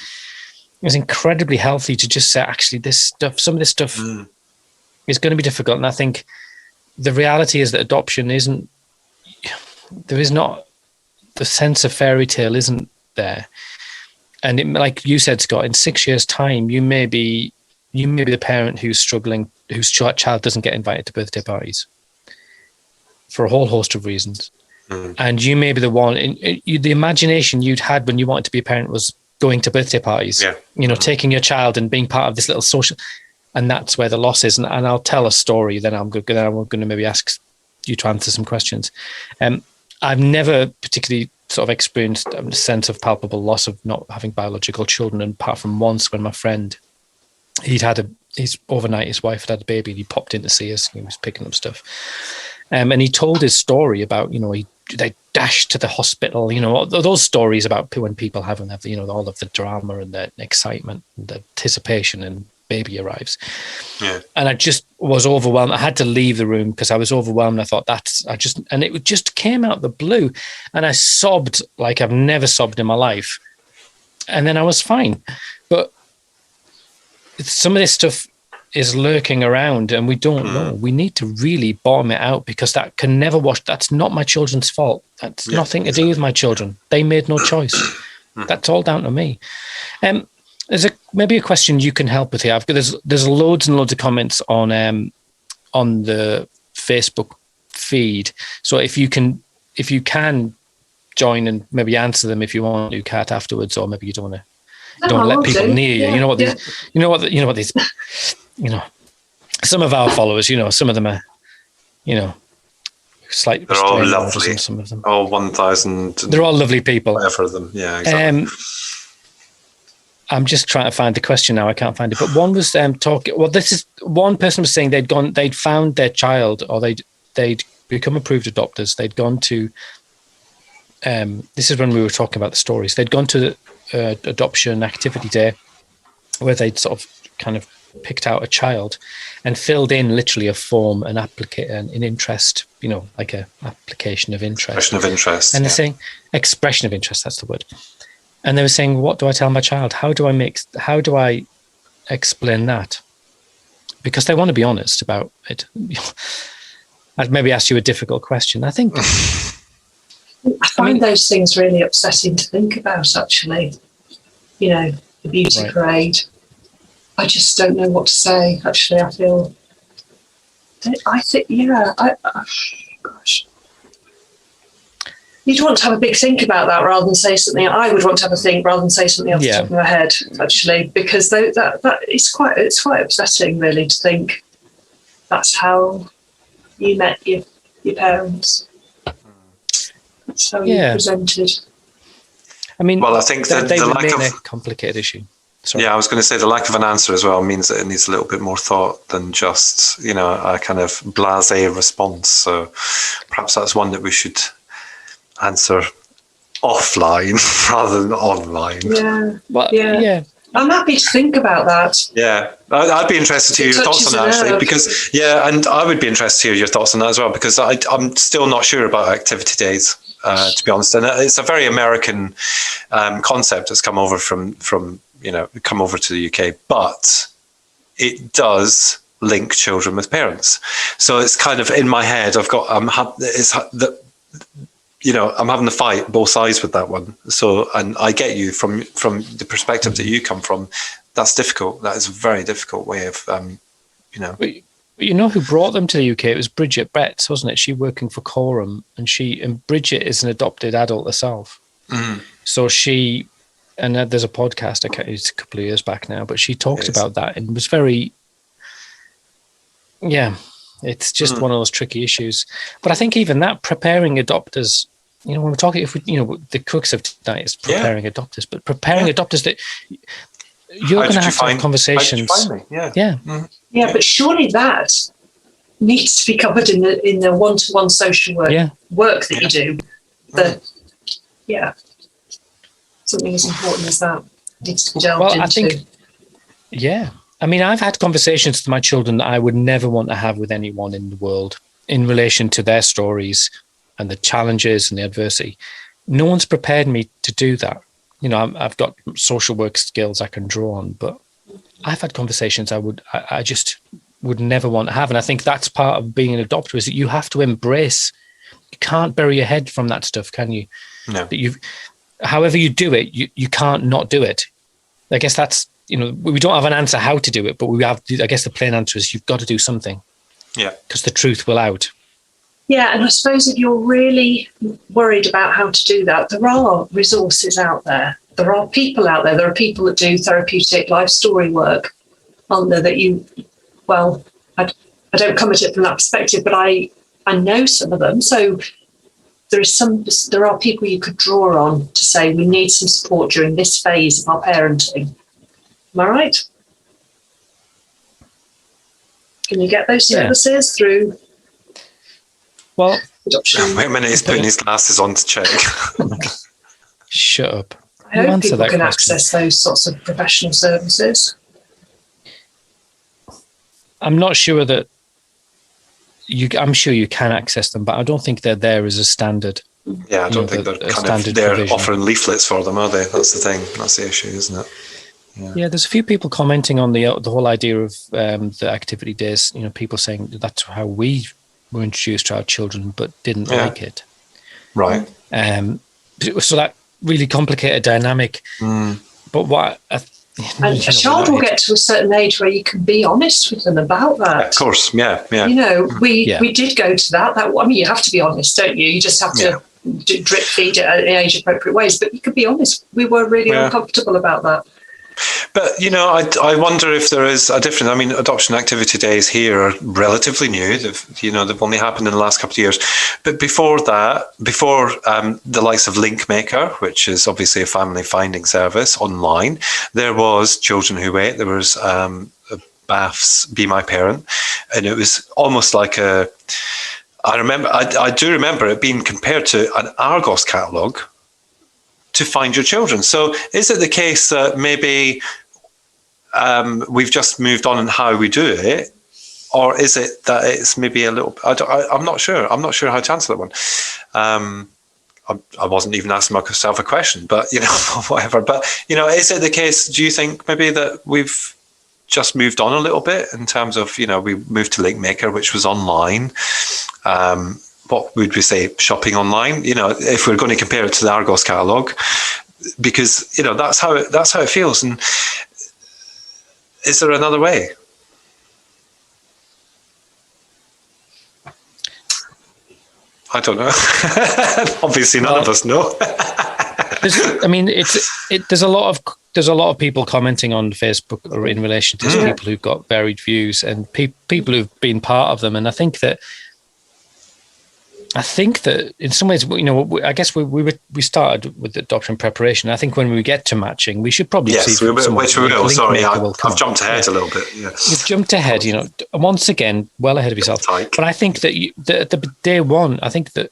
is incredibly healthy to just say, actually, some of this stuff is going to be difficult. And I think the reality is that adoption the sense of fairy tale isn't there. And like you said, Scott, in 6 years' time, you may be the parent who's struggling, whose child doesn't get invited to birthday parties for a whole host of reasons. And you may be the one, the imagination you'd had when you wanted to be a parent was going to birthday parties, you know, taking your child and being part of this little social. And that's where the loss is. And I'll tell a story, then I'm going to maybe ask you to answer some questions. I've never particularly sort of experienced a sense of palpable loss of not having biological children, and apart from once when my friend, overnight his wife had a baby, and he popped in to see us, and he was picking up stuff. And he told his story about, they dashed to the hospital, those stories about when people have, all of the drama and the excitement and the anticipation, and baby arrives. Yeah. And I just was overwhelmed. I had to leave the room because I was overwhelmed. I thought and it just came out the blue, and I sobbed like I've never sobbed in my life. And then I was fine. But some of this stuff is lurking around, and we don't know. We need to really bottom it out, because that can never wash. That's not my children's fault. That's nothing to do with my children. They made no choice. That's all down to me. There's maybe a question you can help with here. There's loads and loads of comments on the Facebook feed. So if you can join and maybe answer them if you want to, Cat, afterwards, or maybe you don't want to. Let people near you. You know what these some of our followers, some of them are, slightly.
They're all lovely.
Some of them.
Oh, 1,000.
They're all lovely people.
Whatever of them. Yeah, exactly.
I'm just trying to find the question now. I can't find it. But one was talking. Well, one person was saying they'd found their child, or they'd become approved adopters. They'd gone to. This is when we were talking about the stories. They'd gone to the adoption activity day, where they'd sort of kind of picked out a child and filled in literally a form, an interest, like a application of interest.
Expression of interest.
And they're saying expression of interest. That's the word. And they were saying, what do I tell my child? How do I explain that? Because they want to be honest about it. I'd maybe ask you a difficult question. I think.
I find those things really upsetting to think about, actually. The beauty parade. I just don't know what to say, actually. I think, gosh. You'd want to have a big think about that rather than say something. I would want to have a think rather than say something off the top of my head, actually, because that it's quite upsetting, really, to think that's how you met your parents. That's how you presented.
I mean,
well, I think that
they
the lack
remain
of
a complicated issue. Sorry.
Yeah, I was going to say the lack of an answer as well means that it needs a little bit more thought than just a kind of blasé response. So perhaps that's one that we should answer offline rather than online.
Yeah. Well, yeah. I'm happy to think about that.
Yeah, I'd be interested to hear your thoughts on that, actually, because and I would be interested to hear your thoughts on that as well, because I'm still not sure about activity days, to be honest. And it's a very American concept that's come over from come over to the UK, but it does link children with parents. So it's kind of in my head. I'm having to fight both sides with that one. So, and I get you from the perspective that you come from. That's difficult. That is a very difficult way of,
But you know who brought them to the UK? It was Bridget Betts, wasn't it? She working for Quorum, and Bridget is an adopted adult herself. Mm. So and there's a podcast, it's a couple of years back now, but she talked about that and was very, it's just one of those tricky issues. But I think even that, preparing adopters, when we're talking, the crux of tonight is preparing adopters, but preparing adopters that you're going to have conversations.
Yeah.
Mm-hmm. Yeah, but surely that needs to be covered in the one-to-one social work that you do. Something as important as that needs to be delved into. I think,
I mean, I've had conversations with my children that I would never want to have with anyone in the world in relation to their stories and the challenges and the adversity. No one's prepared me to do that. I've got social work skills I can draw on, but I've had conversations I just would never want to have. And I think that's part of being an adopter, is that you have to embrace. You can't bury your head from that stuff, can you?
No.
That however you do it, you can't not do it. I guess that's, we don't have an answer how to do it, but we have, I guess the plain answer is you've got to do something.
Yeah.
Because the truth will out.
Yeah, and I suppose if you're really worried about how to do that, there are resources out there. There are people out there. There are people that do therapeutic life story work aren't there, that I don't come at it from that perspective, but I know some of them. So there are people you could draw on to say, we need some support during this phase of our parenting. Am I right? Can you get those services through?
Well,
adoption?
Wait a minute, he's putting his glasses on to check.
Shut up.
I hope people can access those sorts of professional services.
I'm not sure that I'm sure you can access them, but I don't think they're there as a standard.
Yeah, I don't think they're they're offering leaflets for them, are they? That's the thing. That's the issue, isn't it?
Yeah, there's a few people commenting on the whole idea of the activity days. People saying that's how we were introduced to our children, but didn't like it.
Right.
So that really complicated dynamic. But what
a child will get to a certain age where you can be honest with them about that.
Yeah, of course, yeah.
We did go to that. You have to be honest, don't you? You just have to drip feed it in age appropriate ways. But you could be honest. We were really uncomfortable about that.
But, I wonder if there is a difference. I mean, adoption activity days here are relatively new. They've only happened in the last couple of years. But before that, the likes of Linkmaker, which is obviously a family finding service online, there was Children Who Wait. There was Bath's Be My Parent. And it was almost like I do remember it being compared to an Argos catalogue to find your children. So is it the case that maybe we've just moved on in how we do it, or is it that it's maybe a little? I'm not sure. I'm not sure how to answer that one. I wasn't even asking myself a question, but whatever. But is it the case? Do you think maybe that we've just moved on a little bit in terms of we moved to Linkmaker, which was online. What would we say, shopping online? If we're going to compare it to the Argos catalogue, because that's how it feels. And is there another way? I don't know. Obviously, none of us know.
There's a lot of people commenting on Facebook or in relation to people who've got varied views and people who've been part of them, and I think that in some ways, I guess we started with adoption preparation. I think when we get to matching, we should probably see.
Yes, which we will. Sorry, I've jumped ahead a little bit. Yeah.
You've jumped ahead. Once again, well ahead of yourself. But I think that the day one, I think that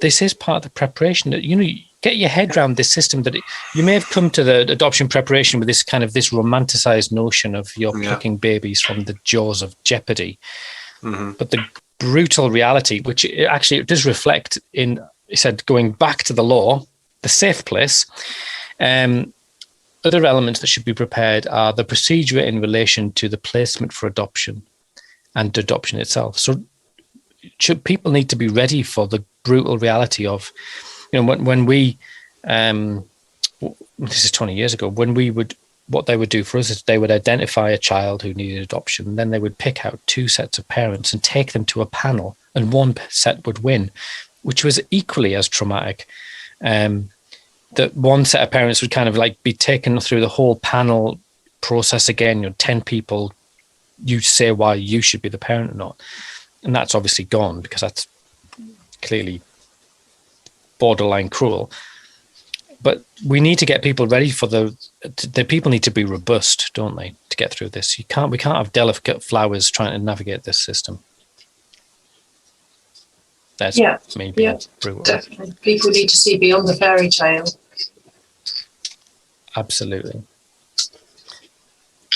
this is part of the preparation. That you get your head around this system. That you may have come to the adoption preparation with this romanticized notion of you're plucking babies from the jaws of jeopardy, but the brutal reality, which actually it does reflect in, he said, going back to the law, the safe place. Other elements that should be prepared are the procedure in relation to the placement for adoption and adoption itself. So people need to be ready for the brutal reality of, when we, this is 20 years ago, what they would do for us is they would identify a child who needed adoption, and then they would pick out two sets of parents and take them to a panel, and one set would win, which was equally as traumatic. That one set of parents would kind of be taken through the whole panel process again. 10 people, you say why you should be the parent or not. And that's obviously gone because that's clearly borderline cruel. But we need to get people ready for the people need to be robust, don't they, to get through this? We can't have delicate flowers trying to navigate this system. That's maybe brutal.
Definitely. People need to see beyond the fairy tale.
Absolutely.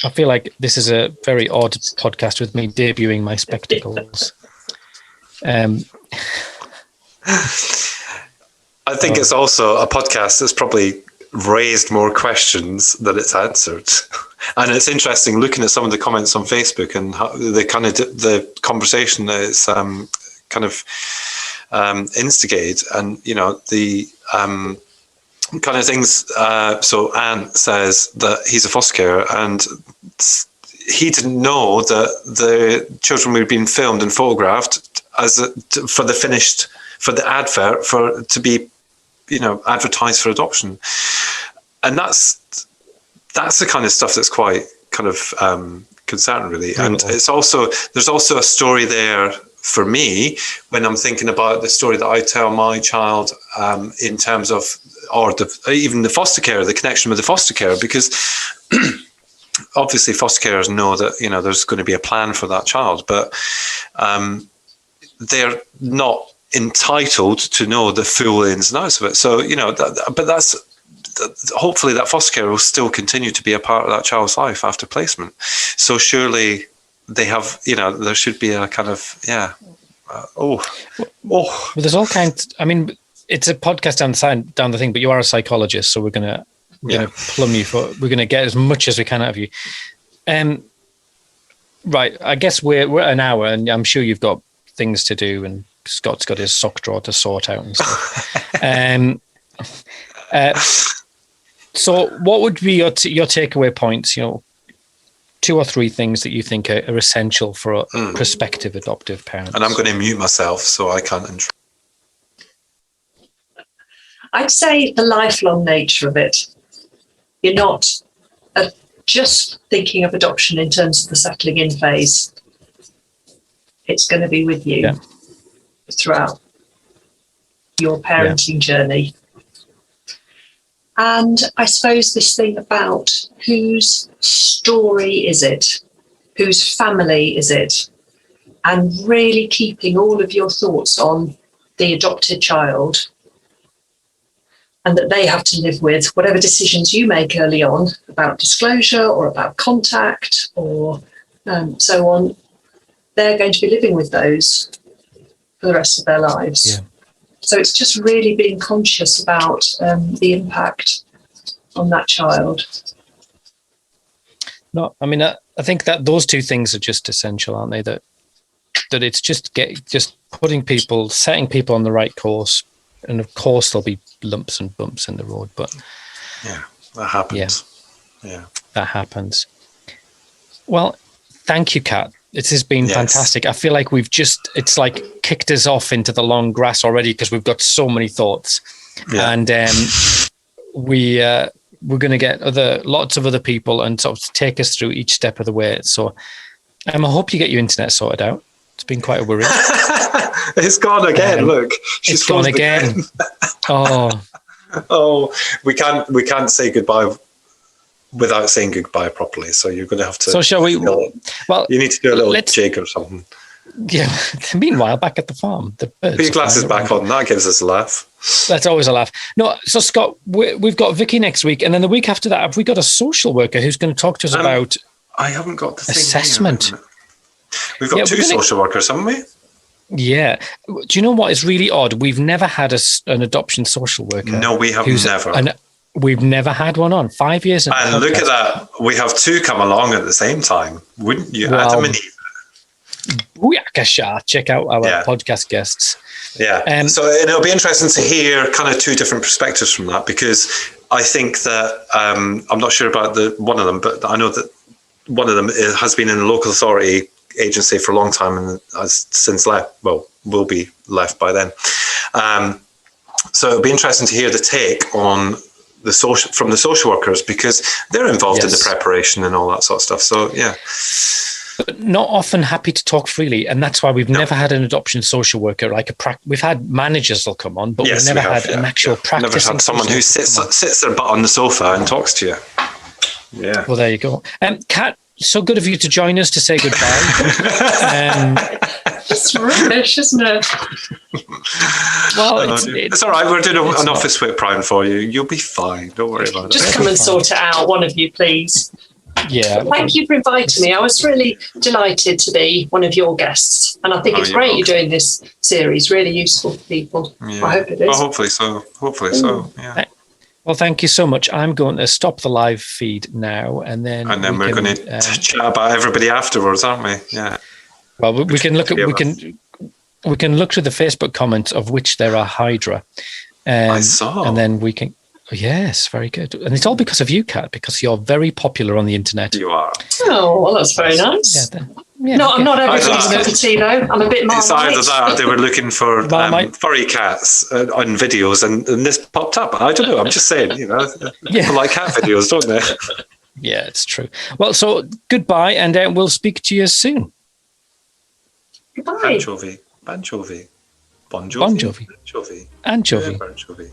I feel like this is a very odd podcast with me debuting my spectacles.
I think it's also a podcast that's probably raised more questions than it's answered. And it's interesting looking at some of the comments on Facebook and how the conversation that it's instigated, and the kind of things. So Anne says that he's a foster carer and he didn't know that the children were being filmed and photographed for the advert to be advertised for adoption. And that's the kind of stuff that's quite kind of concern, really. And there's also a story there for me when I'm thinking about the story that I tell my child in terms of, or even the foster carer, the connection with the foster carer, because obviously foster carers know that, you know, there's going to be a plan for that child, but they're not entitled to know the full ins and outs of it. So, you know, hopefully that foster care will still continue to be a part of that child's life after placement. So surely they have, you know, there should be a kind of, Well,
there's all kinds. I mean, it's a podcast down the thing, but you are a psychologist, so we're gonna plumb you we're gonna get as much as we can out of you. Right, I guess we're at an hour, and I'm sure you've got things to do, and Scott's got his sock drawer to sort out and stuff. So what would be your takeaway points, you know, 2 or 3 things that you think are essential for a prospective adoptive parent? And
I'm going to mute myself so I can't.
I'd say the lifelong nature of it. You're not just thinking of adoption in terms of the settling in phase. It's going to be with you throughout your parenting journey. And I suppose this thing about whose story is it? Whose family is it? And really keeping all of your thoughts on the adopted child, and that they have to live with whatever decisions you make early on about disclosure or about contact or so on. They're going to be living with those for the rest of their lives. Yeah. So it's just really being conscious about the impact on that child.
No, I mean, I think that those 2 things are just essential, aren't they? That it's just setting people on the right course, and of course there'll be lumps and bumps in the road, but
that happens. Yeah,
that happens. Well, thank you, Cat. It has been fantastic. I feel like it's like kicked us off into the long grass already because we've got so many thoughts. Yeah. And we're going to get lots of other people and sort of take us through each step of the way. So I hope you get your internet sorted out. It's been quite a worry.
It's gone again. Look,
she's gone again.
We can't say goodbye without saying goodbye properly. So you're going to have to.
So shall we?
Well, you need to do a little jig or something.
Yeah. Meanwhile, back at the farm, the birds.
Put your glasses back on. That gives us a laugh.
That's always a laugh. No, so Scott, we've got Vicky next week, and then the week after that, have we got a social worker who's going to talk to us about?
I haven't got the thing
assessment.
Here, we've got 2 social workers, haven't we?
Yeah. Do you know what is really odd? We've never had an adoption social worker.
No, we have never.
We've never had one on 5 years.
And look at that. We have 2 come along at the same time. Wouldn't you? Adam and Eve.
Booyakasha. Check out our podcast guests.
Yeah. So it'll be interesting to hear kind of 2 different perspectives from that, because I think that I'm not sure about one of them, but I know that one of them has been in a local authority agency for a long time and has since left. Well, will be left by then. So it'll be interesting to hear the take on from the social workers, because they're involved in the preparation and all that sort of stuff. So
but not often happy to talk freely, and that's why we've never had an adoption social worker. We've had managers will come on, but we've never had an actual practice.
Never had someone who sits their butt on the sofa and talks to you. Yeah.
Well, there you go. Kat, so good of you to join us to say goodbye.
It's rubbish, isn't it?
Well, it's all right. We're doing an office whip round for you. You'll be fine. Don't worry about it.
Just come and sort it out, one of you, please.
Yeah.
Thank you for inviting me. I was really delighted to be one of your guests, and I think it's great you're doing this series. Really useful for people. Yeah. I hope it is.
Well, hopefully so. Yeah.
Well, thank you so much. I'm going to stop the live feed now, and then
we're going to chat about everybody afterwards, aren't we? Yeah.
Well, we can look at we can look through the Facebook comments, of which there are Hydra.
I saw,
and then we can. Yes, very good. And it's all because of you, Kat, because you're very popular on the internet.
You are.
Oh, well, that's very nice. I'm not everybody's cup of tea, though. I'm a bit more.
It's either that, or they were looking for furry cats on videos, and this popped up. I don't know. I'm just saying, people like cat videos, don't they?
Yeah, it's true. Well, so goodbye, and we'll speak to you soon.
Goodbye.
Anchovy. Bon Jovi.
Anchovy.
Yeah,
Anchovy.